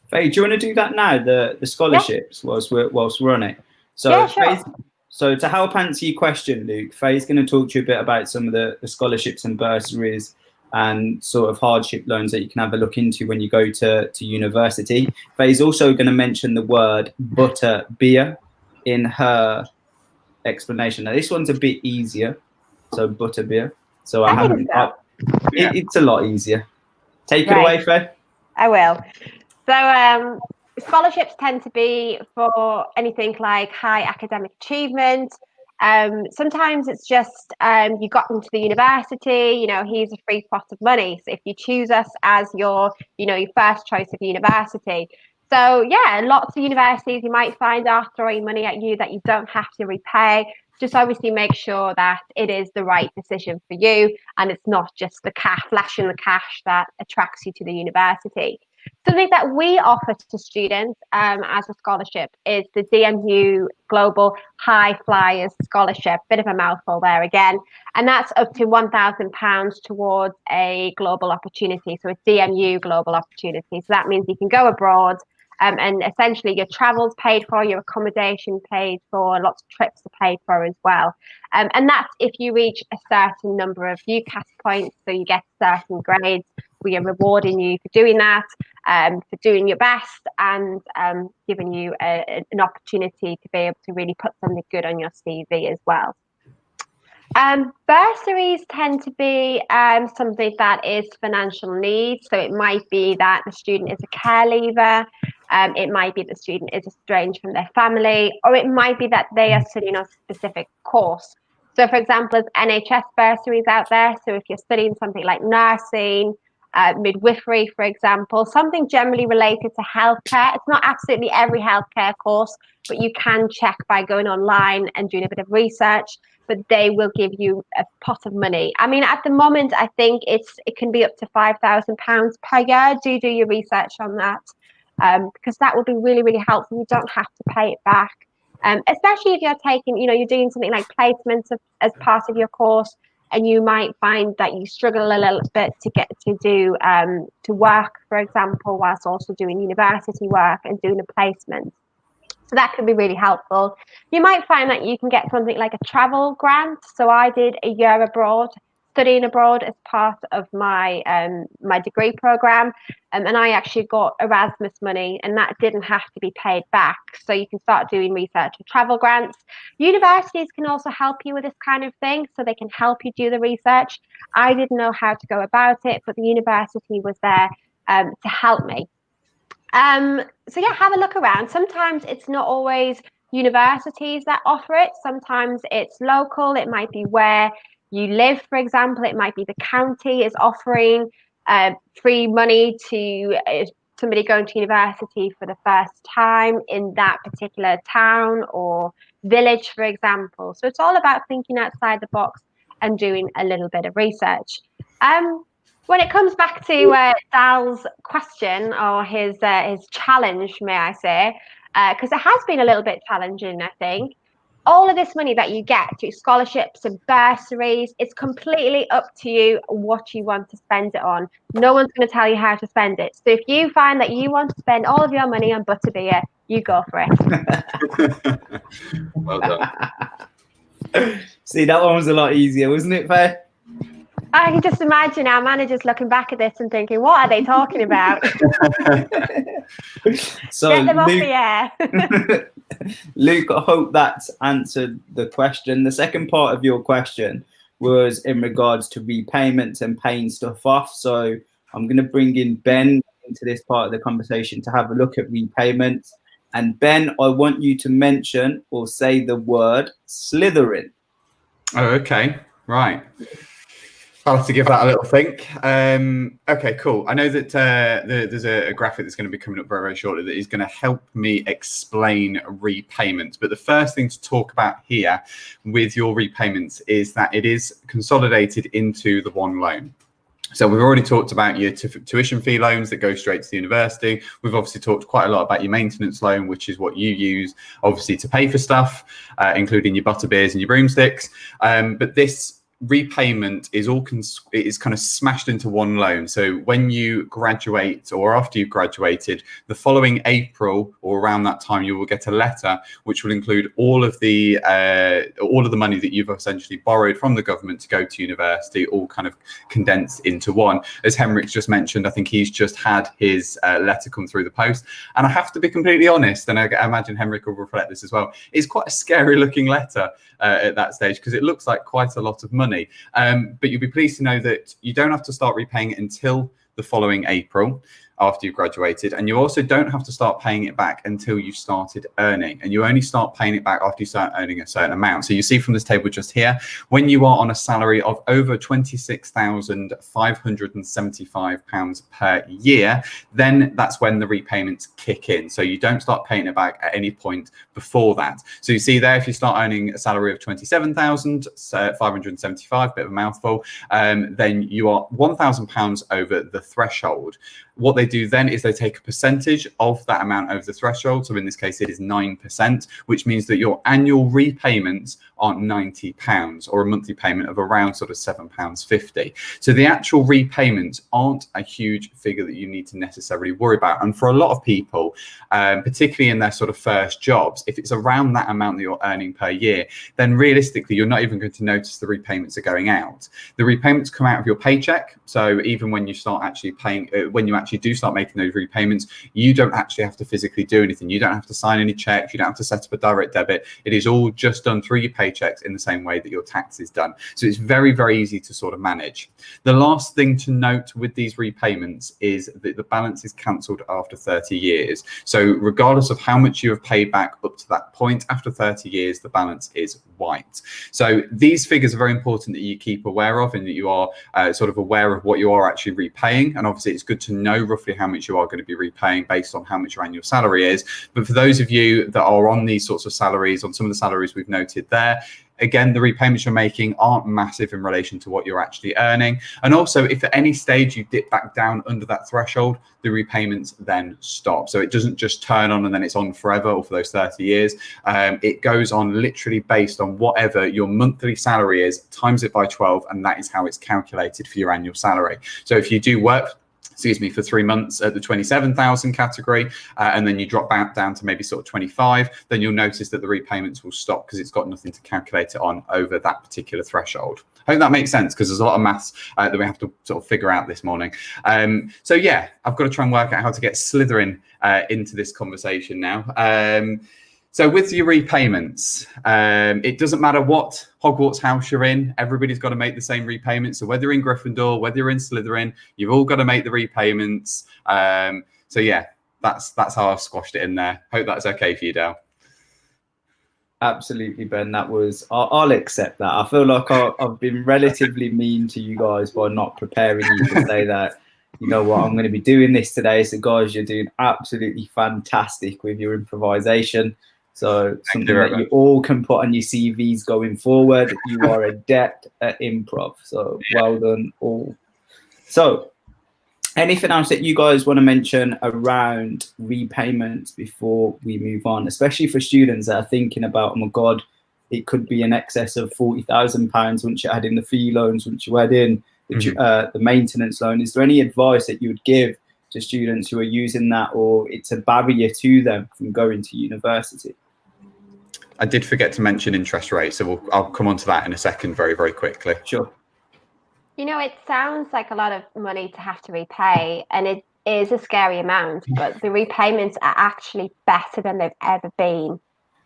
Faye, do you want to do that now, the scholarships, whilst we're on it? So yeah, sure. Faye, so to help answer your question, Luke, Faye's going to talk to you a bit about some of the scholarships and bursaries and sort of hardship loans that you can have a look into when you go to university. Faye's also going to mention the word butter beer in her explanation. Now this one's a bit easier, so butter beer. So it's a lot easier. Take it away, Faye. I will. So scholarships tend to be for anything like high academic achievement. Sometimes it's just you got into the university, you know, here's a free pot of money. So if you choose us as your first choice of university. So yeah, lots of universities you might find are throwing money at you that you don't have to repay. Just obviously make sure that it is the right decision for you and it's not just the flashing the cash that attracts you to the university. Something that we offer to students as a scholarship is the DMU Global High Flyers Scholarship. Bit of a mouthful there again. And that's up to £1,000 towards a global opportunity. So a DMU global opportunity. So that means you can go abroad and essentially your travel's paid for, your accommodation paid for, lots of trips are paid for as well. And that's if you reach a certain number of UCAS points, so you get certain grades. We are rewarding you for doing that, for doing your best and giving you an opportunity to be able to really put something good on your CV as well. Bursaries tend to be something that is financial need. So it might be that the student is a care leaver, it might be the student is estranged from their family, or it might be that they are studying a specific course. So, for example, there's NHS bursaries out there. So if you're studying something like nursing, midwifery, for example, something generally related to healthcare. It's not absolutely every healthcare course, but you can check by going online and doing a bit of research. But they will give you a pot of money. I mean, at the moment, I think it can be up to £5,000 per year. Do your research on that, because that will be really, really helpful. You don't have to pay it back, especially if you're taking, you're doing something like placements as part of your course, and you might find that you struggle a little bit to get to do to work, for example, whilst also doing university work and doing a placement. So that can be really helpful. You might find that you can get something like a travel grant. So I did a year abroad, studying abroad as part of my my degree program, and I actually got Erasmus money, and that didn't have to be paid back. So you can start doing research and travel grants. Universities can also help you with this kind of thing, so they can help you do the research. I didn't know how to go about it, but the university was there to help me. So yeah, have a look around. Sometimes it's not always universities that offer it. Sometimes it's local. It might be where you live, for example. It might be the county is offering free money to somebody going to university for the first time in that particular town or village, for example. So it's all about thinking outside the box and doing a little bit of research. When it comes back to Dal's question or his challenge, may I say, because it has been a little bit challenging, I think. All of this money that you get through scholarships and bursaries, it's completely up to you what you want to spend it on. No one's going to tell you how to spend it. So if you find that you want to spend all of your money on butterbeer, you go for it. Well done. See, that one was a lot easier, wasn't it, Faye? I can just imagine our managers looking back at this and thinking, what are they talking about? So Get them off the air. Luke, I hope that's answered the question. The second part of your question was in regards to repayments and paying stuff off. So I'm going to bring in Ben into this part of the conversation to have a look at repayments. And Ben, I want you to mention or say the word Slytherin. Oh, okay. Right. I'll have to give that a little think. Okay, cool. I know that there's a graphic that's going to be coming up very, very shortly that is going to help me explain repayments. But the first thing to talk about here with your repayments is that it is consolidated into the one loan. So we've already talked about your tuition fee loans that go straight to the university. We've obviously talked quite a lot about your maintenance loan, which is what you use, obviously, to pay for stuff, including your butterbeers and your broomsticks. But this repayment is kind of smashed into one loan. So when you graduate or after you've graduated, the following April or around that time, you will get a letter which will include all of the money that you've essentially borrowed from the government to go to university, all kind of condensed into one. As Henrik's just mentioned, I think he's just had his letter come through the post, and I have to be completely honest, and I imagine Henrik will reflect this as well, it's quite a scary looking letter at that stage, because it looks like quite a lot of money. But you'll be pleased to know that you don't have to start repaying it until the following April after you've graduated, and you also don't have to start paying it back until you've started earning, and you only start paying it back after you start earning a certain amount. So you see from this table just here, when you are on a salary of over £26,575 per year, then that's when the repayments kick in. So you don't start paying it back at any point before that. So you see there, if you start earning a salary of £27,575, bit of a mouthful, then you are £1,000 over the threshold. What they do then is they take a percentage of that amount over the threshold. So in this case, it is 9%, which means that your annual repayments are £90, or a monthly payment of around sort of £7.50. So the actual repayments aren't a huge figure that you need to necessarily worry about. And for a lot of people, particularly in their sort of first jobs, if it's around that amount that you're earning per year, then realistically, you're not even going to notice the repayments are going out. The repayments come out of your paycheck. So even when you start actually paying, when you actually do start making those repayments, you don't actually have to physically do anything. You don't have to sign any checks. You don't have to set up a direct debit. It is all just done through your paycheck paychecks in the same way that your tax is done. So it's very, very easy to sort of manage. The last thing to note with these repayments is that the balance is cancelled after 30 years. So regardless of how much you have paid back up to that point, after 30 years, the balance is white. So these figures are very important that you keep aware of and that you are sort of aware of what you are actually repaying. And obviously it's good to know roughly how much you are going to be repaying based on how much your annual salary is. But for those of you that are on these sorts of salaries, on some of the salaries we've noted there, again, the repayments you're making aren't massive in relation to what you're actually earning. And also, if at any stage you dip back down under that threshold, the repayments then stop. So it doesn't just turn on and then it's on forever or for those 30 years. It goes on literally based on whatever your monthly salary is, times it by 12, and that is how it's calculated for your annual salary. So if you do work, for 3 months at the 27,000 category, and then you drop back down to maybe sort of 25, then you'll notice that the repayments will stop because it's got nothing to calculate it on over that particular threshold. I hope that makes sense because there's a lot of maths that we have to sort of figure out this morning. So yeah, I've got to try and work out how to get Slytherin into this conversation now. So with your repayments, it doesn't matter what Hogwarts house you're in, everybody's got to make the same repayments. So whether you're in Gryffindor, whether you're in Slytherin, you've all got to make the repayments. So yeah, that's how I've squashed it in there. Hope that's okay for you, Dale. Absolutely, Ben. That was, I'll accept that. I feel like I've been relatively mean to you guys by not preparing you to say that, you know what, I'm going to be doing this today. So guys, you're doing absolutely fantastic with your improvisation. So something that you all can put on your CVs going forward. You are adept at improv. So well done all. So anything else that you guys want to mention around repayments before we move on, especially for students that are thinking about, oh my God, it could be in excess of £40,000 once you add in the fee loans, once you add in the maintenance loan. Is there any advice that you would give to students who are using that, or it's a barrier to them from going to university? I did forget to mention interest rates, so I'll come on to that in a second very, very quickly. Sure. You know, it sounds like a lot of money to have to repay, and it is a scary amount, but the repayments are actually better than they've ever been.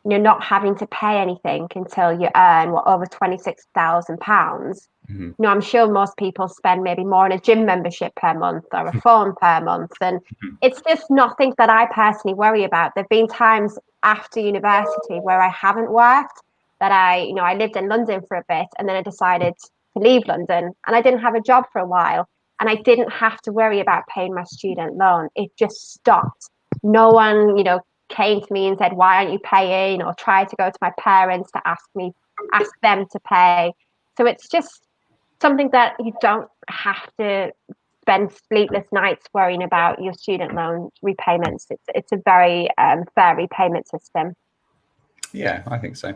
You're not having to pay anything until you earn over £26,000. You know, I'm sure most people spend maybe more on a gym membership per month or a phone per month, and it's just nothing that I personally worry about. There've been times after university where I haven't worked, that I lived in London for a bit, and then I decided to leave London, and I didn't have a job for a while, and I didn't have to worry about paying my student loan. It just stopped. No one, came to me and said, why aren't you paying, or tried to go to my parents to ask them to pay. So it's just something that you don't have to spend sleepless nights worrying about your student loan repayments. It's a very fair repayment system. Yeah, I think so.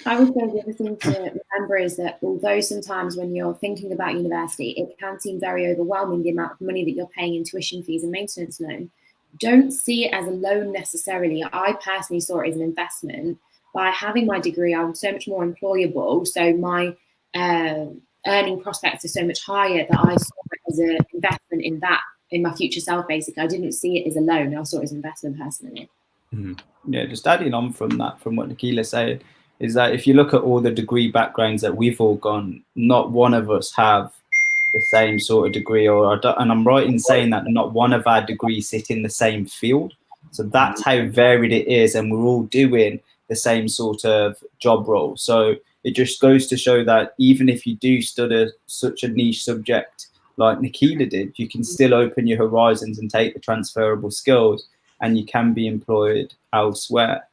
I would say the other thing to remember is that although sometimes when you're thinking about university, it can seem very overwhelming, the amount of money that you're paying in tuition fees and maintenance loan, don't see it as a loan necessarily. I personally saw it as an investment. By having my degree, I'm so much more employable. So my earning prospects are so much higher that I saw it as an investment in my future self, basically. I didn't see it as a loan. I saw it as an investment personally. Yeah, just adding on from that, from what Nikila's saying, is that if you look at all the degree backgrounds that we've all gone, not one of us have the same sort of degree, and I'm right in saying that not one of our degrees sit in the same field. So that's how varied it is, and we're all doing the same sort of job role. So it just goes to show that even if you do study such a niche subject like Nikila did, you can still open your horizons and take the transferable skills, and you can be employed elsewhere.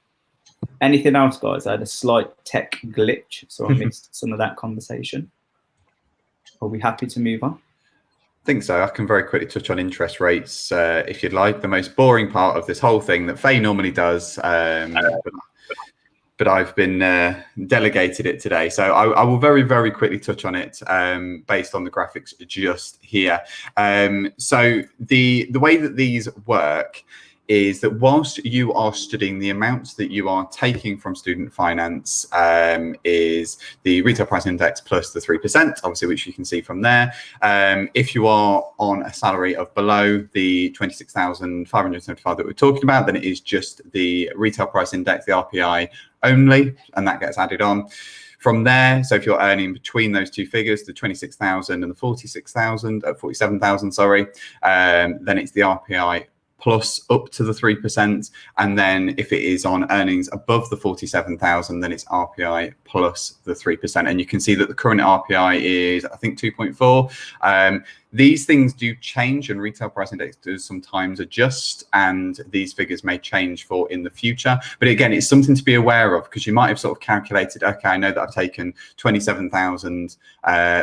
Anything else, guys? I had a slight tech glitch, so I missed some of that conversation. Are we happy to move on? I think so. I can very quickly touch on interest rates if you'd like. The most boring part of this whole thing that Faye normally does, but I've been delegated it today. So I will very, very quickly touch on it based on the graphics just here. So the way that these work is that whilst you are studying, the amounts that you are taking from student finance is the retail price index plus the 3%, obviously, which you can see from there. If you are on a salary of below the 26,575 that we're talking about, then it is just the retail price index, the RPI only, and that gets added on. From there, so if you're earning between those two figures, the 26,000 and the 47,000, sorry, then it's the RPI plus up to the 3%. And then if it is on earnings above the 47,000, then it's RPI plus the 3%. And you can see that the current RPI is, I think, 2.4. These things do change, and retail price index does sometimes adjust, and these figures may change for in the future. But again, it's something to be aware of, because you might have sort of calculated, okay, I know that I've taken 27,000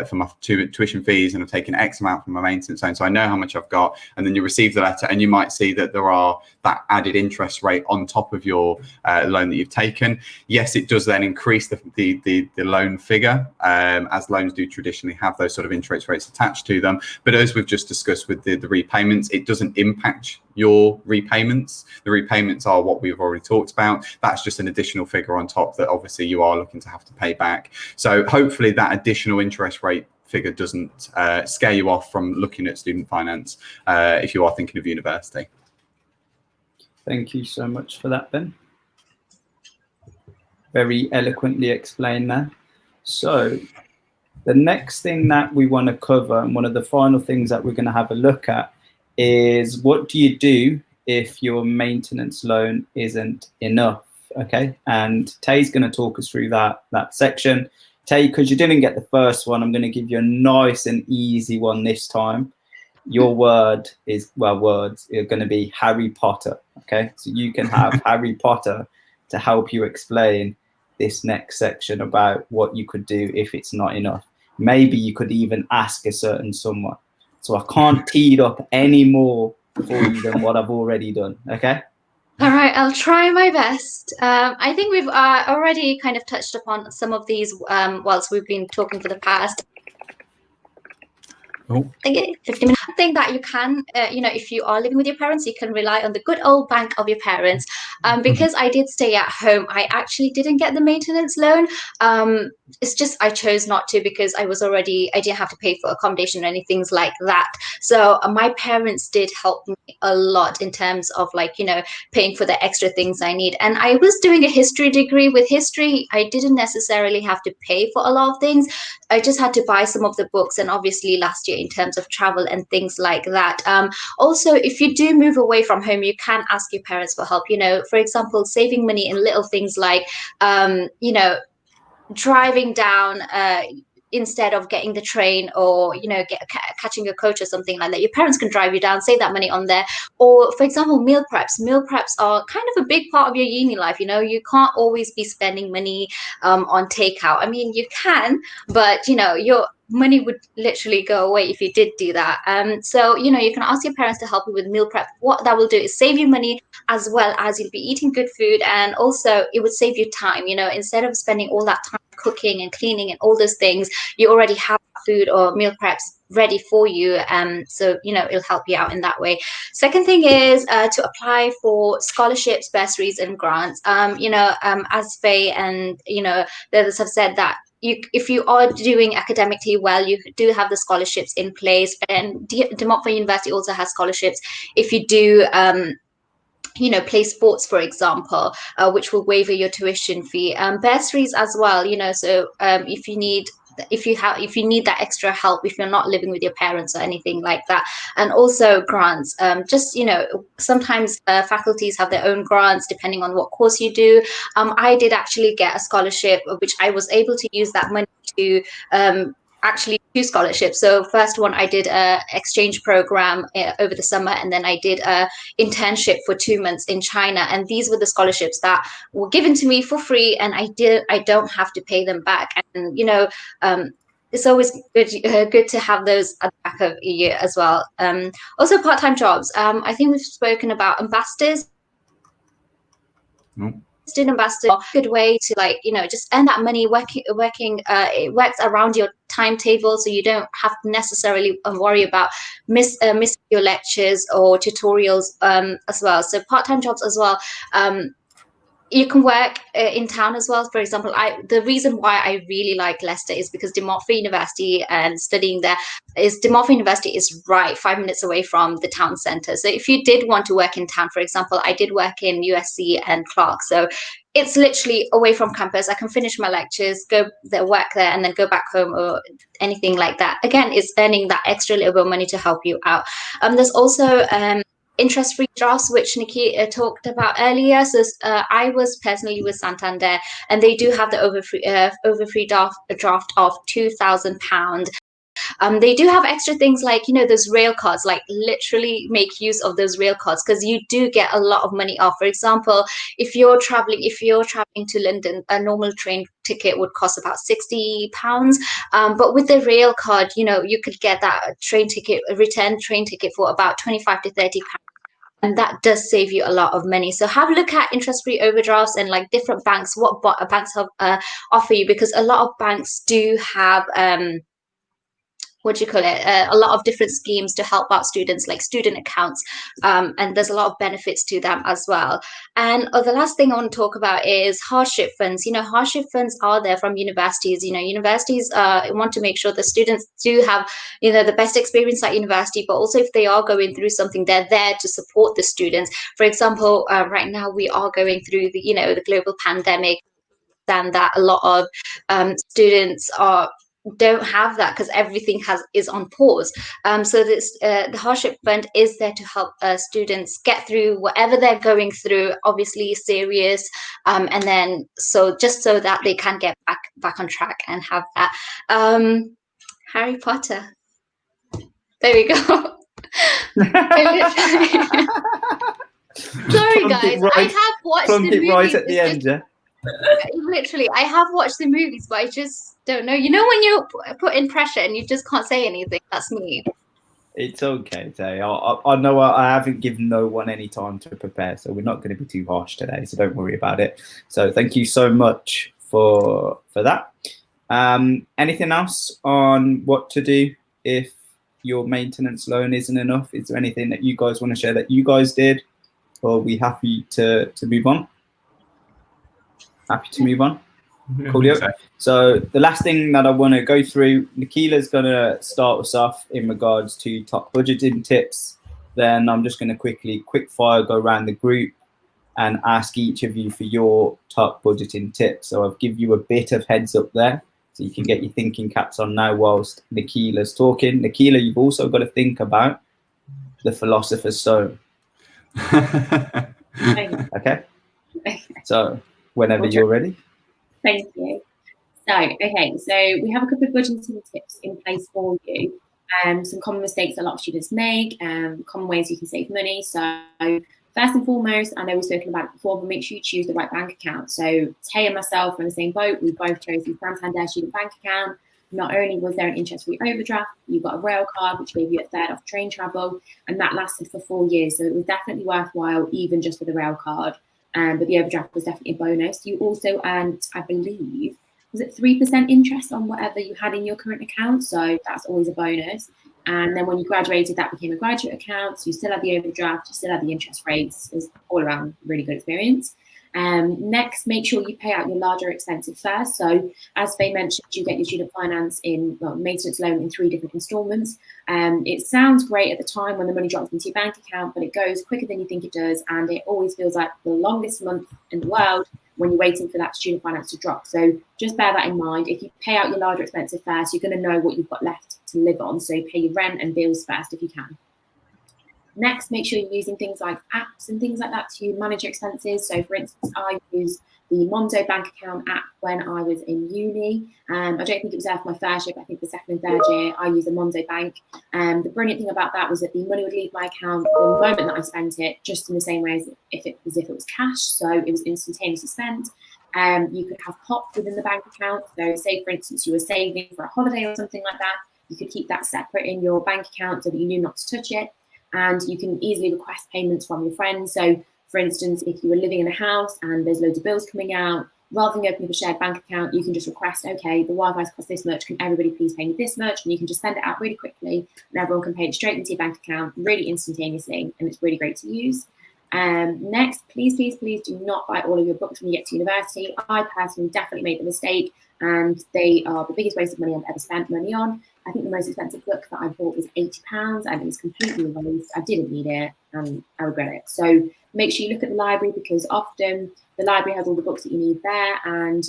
for my tuition fees, and I've taken X amount for my maintenance loan, so I know how much I've got. And then you receive the letter, and you might see that there are that added interest rate on top of your loan that you've taken. Yes, it does then increase the loan figure, as loans do traditionally have those sort of interest rates attached to them. But as we've just discussed with the repayments, it doesn't impact your repayments. The repayments are what we've already talked about. That's just an additional figure on top that obviously you are looking to have to pay back. So hopefully that additional interest rate figure doesn't scare you off from looking at student finance if you are thinking of university. Thank you so much for that, Ben. Very eloquently explained there. So the next thing that we want to cover, and one of the final things that we're going to have a look at, is what do you do if your maintenance loan isn't enough? Okay, and Tay's going to talk us through that section. Tay, because you didn't get the first one, I'm going to give you a nice and easy one this time. Your word is, well, words are going to be Harry Potter. Okay, so you can have Harry Potter to help you explain this next section about what you could do if it's not enough. Maybe you could even ask a certain someone. So I can't tee it up any more for you than what I've already done. Okay. All right, I'll try my best. I think we've already kind of touched upon some of these whilst we've been talking for the past. Oh. Okay, 50 minutes. I think that you can, if you are living with your parents, you can rely on the good old bank of your parents. Because I did stay at home, I actually didn't get the maintenance loan. It's just I chose not to because I didn't have to pay for accommodation or anything like that. So my parents did help me a lot in terms of paying for the extra things I need. And I was doing a history degree. With history, I didn't necessarily have to pay for a lot of things. I just had to buy some of the books, and obviously last year in terms of travel and things like that. Also, if you do move away from home, you can ask your parents for help. For example, saving money in little things like, driving down instead of getting the train, or catching a coach or something like that. Your parents can drive you down, save that money on there. Or for example, meal preps are kind of a big part of your uni life. You can't always be spending money on takeout. I mean, you can, but your money would literally go away if you did do that. So you can ask your parents to help you with meal prep. What that will do is save you money, as well as you'll be eating good food, and also it would save you time. Instead of spending all that time cooking and cleaning and all those things, you already have food or meal preps ready for you. So it'll help you out in that way. Second thing is to apply for scholarships, bursaries, and grants. As Faye and the others have said, that if you are doing academically well, you do have the scholarships in place, and De Montfort University also has scholarships if you do play sports, for example, which will waiver your tuition fee. Bursaries as well, so if you need that extra help, if you're not living with your parents or anything like that. And also grants, sometimes faculties have their own grants depending on what course you do. I did actually get a scholarship, which I was able to use that money to actually 2 scholarships. So first one, I did a exchange program over the summer, and then I did a internship for 2 months in China. And these were the scholarships that were given to me for free, and I don't have to pay them back. And it's always good to have those at the back of a year as well. Also part-time jobs. I think we've spoken about ambassadors. student ambassador, good way to, like, you know, just earn that money working. It works around your timetable, so you don't have to necessarily worry about missing your lectures or tutorials as well. So part-time jobs as well. You can work in town as well. For example, the reason why I really like Leicester is because De Montfort University, and studying there is, De Montfort University is right 5 minutes away from the town centre. So if you did want to work in town, for example, I did work in USC and Clark, so it's literally away from campus. I can finish my lectures, go there, work there, and then go back home or anything like that. Again, it's earning that extra little bit of money to help you out. There's also interest-free drafts, which Nikki talked about earlier. So I was personally with Santander, and they do have the overfree draft of £2,000. They do have extra things like, you know, those rail cards, like literally make use of those rail cards, because you do get a lot of money off. For example, if you're traveling to London, a normal train ticket would cost about £60. But with the rail card, you know, you could get that return train ticket for about 25 to 30 pounds. And that does save you a lot of money. So have a look at interest-free overdrafts and like different banks, what banks have offer you, because a lot of banks do have a lot of different schemes to help out students, like student accounts, and there's a lot of benefits to them as well. And the last thing I want to talk about is hardship funds. You know, hardship funds are there from universities. You know, universities want to make sure the students do have, you know, the best experience at university, but also if they are going through something, they're there to support the students. For example, right now we are going through the global pandemic, and that a lot of students don't have that because everything is on pause. So this the hardship fund is there to help students get through whatever they're going through, obviously serious, and then so that they can get back on track and have that. Harry Potter. There we go. Sorry guys, I have watched the movies. Right at the end, yeah. Literally, I have watched the movies, but I just don't know. You know, when you put in pressure and you just can't say anything. That's me. It's okay, Tay. I know I haven't given no one any time to prepare, so we're not going to be too harsh today. So don't worry about it. So thank you so much for that. Anything else on what to do if your maintenance loan isn't enough? Is there anything that you guys want to share that you guys did, or are we happy to move on? Happy to move on. Cool. So the last thing that I want to go through, Nikila's going to start us off in regards to top budgeting tips. Then I'm just going to quick fire go around the group and ask each of you for your top budgeting tips. So I'll give you a bit of heads up there, so you can get your thinking caps on now whilst Nikila's talking. Nikila, you've also got to think about the Philosopher's Stone. Okay. So whenever you're ready. Thank you. So we have a couple of budgeting tips in place for you. Some common mistakes a lot of students make, common ways you can save money. So first and foremost, I know we've spoken about it before, but make sure you choose the right bank account. So Tay and myself are in the same boat. We both chose the Santander student bank account. Not only was there an interest-free overdraft, you got a rail card, which gave you a third off train travel, and that lasted for 4 years. So it was definitely worthwhile, even just for the rail card. But the overdraft was definitely a bonus. You also earned, I believe, was it 3% interest on whatever you had in your current account? So that's always a bonus. And then when you graduated, that became a graduate account. So you still had the overdraft, you still had the interest rates. It was all around really good experience. Next, make sure you pay out your larger expenses first. So as Faye mentioned, you get your student finance maintenance loan in 3 different installments. It sounds great at the time when the money drops into your bank account, but it goes quicker than you think it does. And it always feels like the longest month in the world when you're waiting for that student finance to drop. So just bear that in mind. If you pay out your larger expenses first, you're going to know what you've got left to live on. So pay your rent and bills first if you can. Next, make sure you're using things like apps and things like that to manage your expenses. So for instance, I use the Mondo bank account app when I was in uni. I don't think it was there for my first year, but I think the second and third year, I used the Mondo bank. The brilliant thing about that was that the money would leave my account the moment that I spent it, just in the same way as if it was cash. So it was instantaneously spent. You could have POP within the bank account. So say, for instance, you were saving for a holiday or something like that. You could keep that separate in your bank account so that you knew not to touch it. And you can easily request payments from your friends. So For instance, if you were living in a house and there's loads of bills coming out, rather than opening up a shared bank account, you can just request, okay, the Wi-Fi's cost this much, can everybody please pay me this much? And you can just send it out really quickly and everyone can pay it straight into your bank account really instantaneously, and it's really great to use. Next, please do not buy all of your books when you get to university. I personally definitely made the mistake, and they are the biggest waste of money I've ever spent money on. I think the most expensive book that I bought was £80, and it was completely a waste. I didn't need it, and I regret it. So make sure you look at the library, because often the library has all the books that you need there, and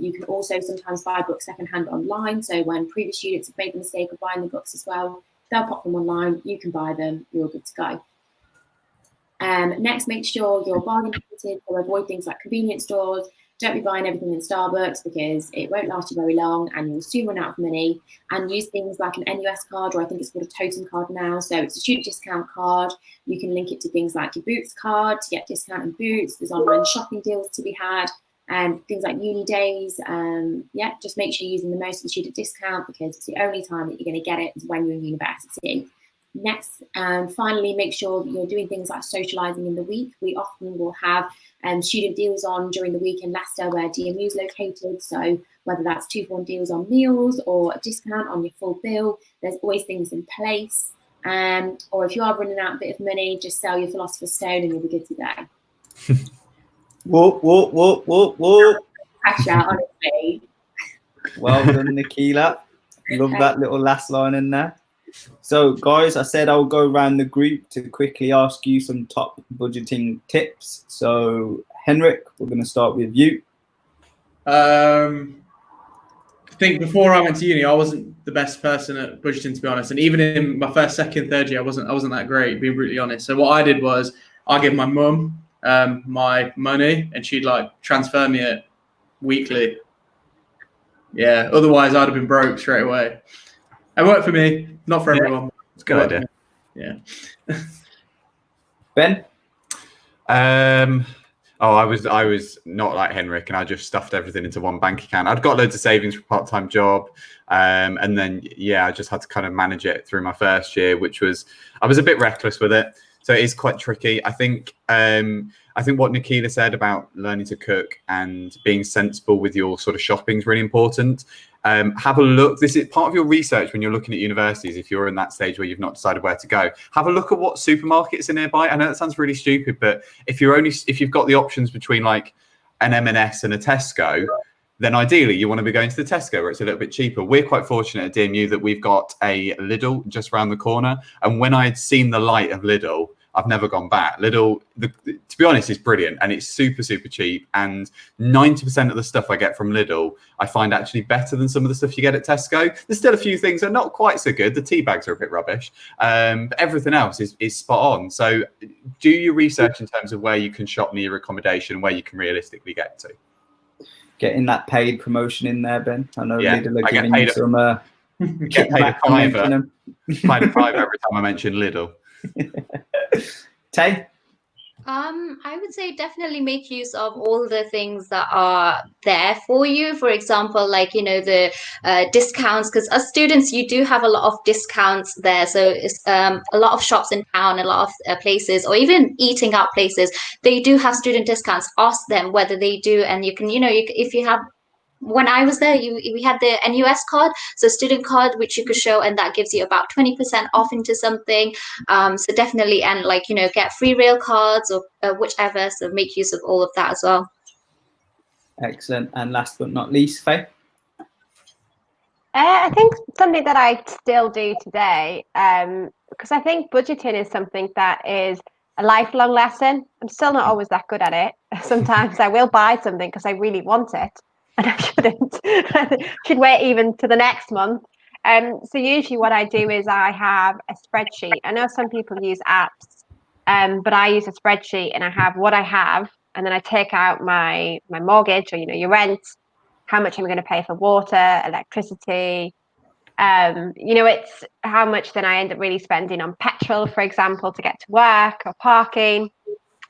you can also sometimes buy books secondhand online. So when previous students have made the mistake of buying the books as well, they'll pop them online, you can buy them, you're good to go. Next, make sure you're bargain ticketed, so avoid things like convenience stores. Don't be buying everything in Starbucks, because it won't last you very long and you'll soon run out of money. And use things like an NUS card, or I think it's called a totem card now. So it's a student discount card. You can link it to things like your Boots card to get discount in Boots. There's online shopping deals to be had, and things like uni days. Yeah, just make sure you're using the most of the student discount, because it's the only time that you're going to get it is when you're in university. Next, finally, make sure that you're doing things like socialising in the week. We often will have student deals on during the week in Leicester, where DMU is located. So whether that's 2-for-1 deals on meals or a discount on your full bill, there's always things in place. Or if you are running out a bit of money, just sell your Philosopher's Stone and you'll be good to go. Whoa. Pressure, honestly. Well done, Nicola. Love that little last line in there. So, guys, I said I'll go around the group to quickly ask you some top budgeting tips. So, Henrik, we're going to start with you. I think before I went to uni, I wasn't the best person at budgeting, to be honest. And even in my first, second, third year, I wasn't that great, being brutally honest. So what I did was I gave my mum my money, and she'd like transfer me it weekly. Yeah, otherwise I'd have been broke straight away. It worked for me, not for everyone. It's a good idea. Yeah. Ben? I was not like Henrik, and I just stuffed everything into one bank account. I'd got loads of savings for a part-time job, and then I just had to kind of manage it through my first year, I was a bit reckless with it. So it is quite tricky. I think what Nicola said about learning to cook and being sensible with your sort of shopping is really important. Have a look. This is part of your research when you're looking at universities. If you're in that stage where you've not decided where to go, have a look at what supermarkets are nearby. I know that sounds really stupid, but if you've got the options between like an M&S and a Tesco, then ideally you want to be going to the Tesco where it's a little bit cheaper. We're quite fortunate at DMU that we've got a Lidl just around the corner. And when I'd seen the light of Lidl, I've never gone back. Lidl, to be honest, is brilliant, and it's super, super cheap. And 90% of the stuff I get from Lidl, I find actually better than some of the stuff you get at Tesco. There's still a few things that are not quite so good. The tea bags are a bit rubbish, but everything else is spot on. So do your research in terms of where you can shop near your accommodation and where you can realistically get to. Getting that paid promotion in there, Ben. I know Lidl are I get giving paid you some get paid a fiver. Paid a fiver every time I mention Lidl. Tay? I would say definitely make use of all the things that are there for you. For example, like, the discounts, because as students, you do have a lot of discounts there. So it's a lot of shops in town, a lot of places, or even eating out places, they do have student discounts. Ask them whether they do. And you can, if you have, when I was there, we had the NUS card, so student card, which you could show, and that gives you about 20% off into something. So definitely, and get free rail cards or whichever. So make use of all of that as well. Excellent. And last but not least, Faye? I think something that I still do today, because I think budgeting is something that is a lifelong lesson. I'm still not always that good at it. Sometimes I will buy something because I really want it, and I shouldn't. I should wait even to the next month. So usually what I do is I have a spreadsheet. I know some people use apps, but I use a spreadsheet, and I have what I have, and then I take out my mortgage, or your rent, how much I'm going to pay for water, electricity. It's how much then I end up really spending on petrol, for example, to get to work, or parking.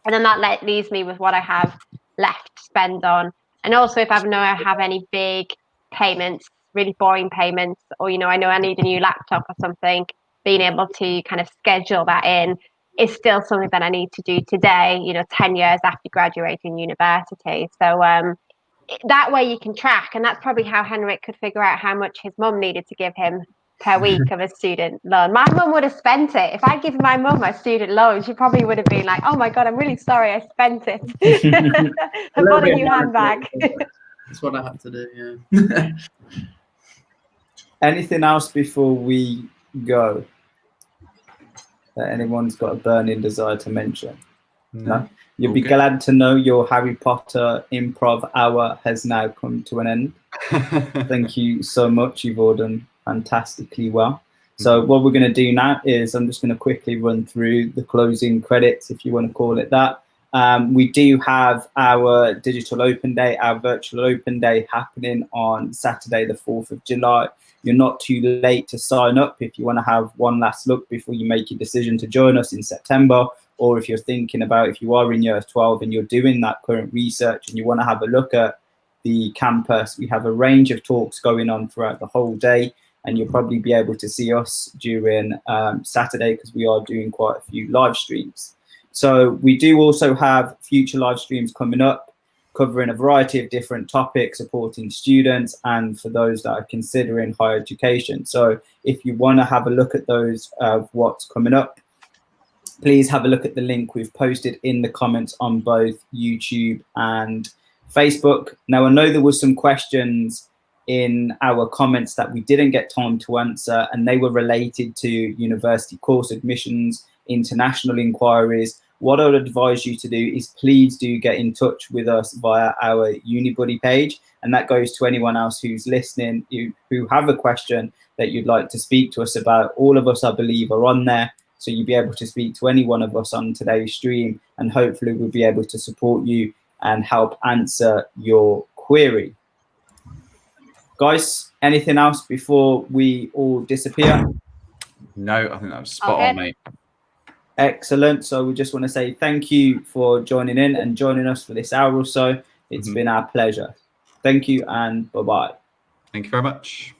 And then that leaves me with what I have left to spend on. And also if I have any big payments, really boring payments, or, I know I need a new laptop or something, being able to kind of schedule that in. is still something that I need to do today, 10 years after graduating university. So that way you can track, and that's probably how Henrik could figure out how much his mum needed to give him per week of a student loan. My mum would have spent it. If I'd given my mum a student loan, she probably would have been like, oh my God, I'm really sorry I spent it. I bought a new handbag. That's what I had to do, yeah. Anything else before we go that anyone's got a burning desire to mention? No? You'll be glad to know your Harry Potter improv hour has now come to an end. Thank you so much. You've all done fantastically well. So what we're going to do now is I'm just going to quickly run through the closing credits, if you want to call it that. We do have our digital open day, our virtual open day happening on Saturday, the 4th of July. You're not too late to sign up if you want to have one last look before you make your decision to join us in September, or if you're thinking about, if you are in year 12 and you're doing that current research and you want to have a look at the campus. We have a range of talks going on throughout the whole day, and you'll probably be able to see us during Saturday because we are doing quite a few live streams. So we do also have future live streams coming up, covering a variety of different topics, supporting students and for those that are considering higher education. So if you want to have a look at those of what's coming up, please have a look at the link we've posted in the comments on both YouTube and Facebook. Now, I know there was some questions in our comments that we didn't get time to answer, and they were related to university course admissions, international inquiries. What I would advise you to do is please do get in touch with us via our UniBuddy page, and that goes to anyone else who's listening, who have a question that you'd like to speak to us about. All of us, I believe, are on there, so you'll be able to speak to any one of us on today's stream, and hopefully we'll be able to support you and help answer your query. Guys, anything else before we all disappear? No, I think that was spot on, mate. Excellent. So we just want to say thank you for joining in and joining us for this hour or so. It's been our pleasure. Thank you and bye-bye. Thank you very much.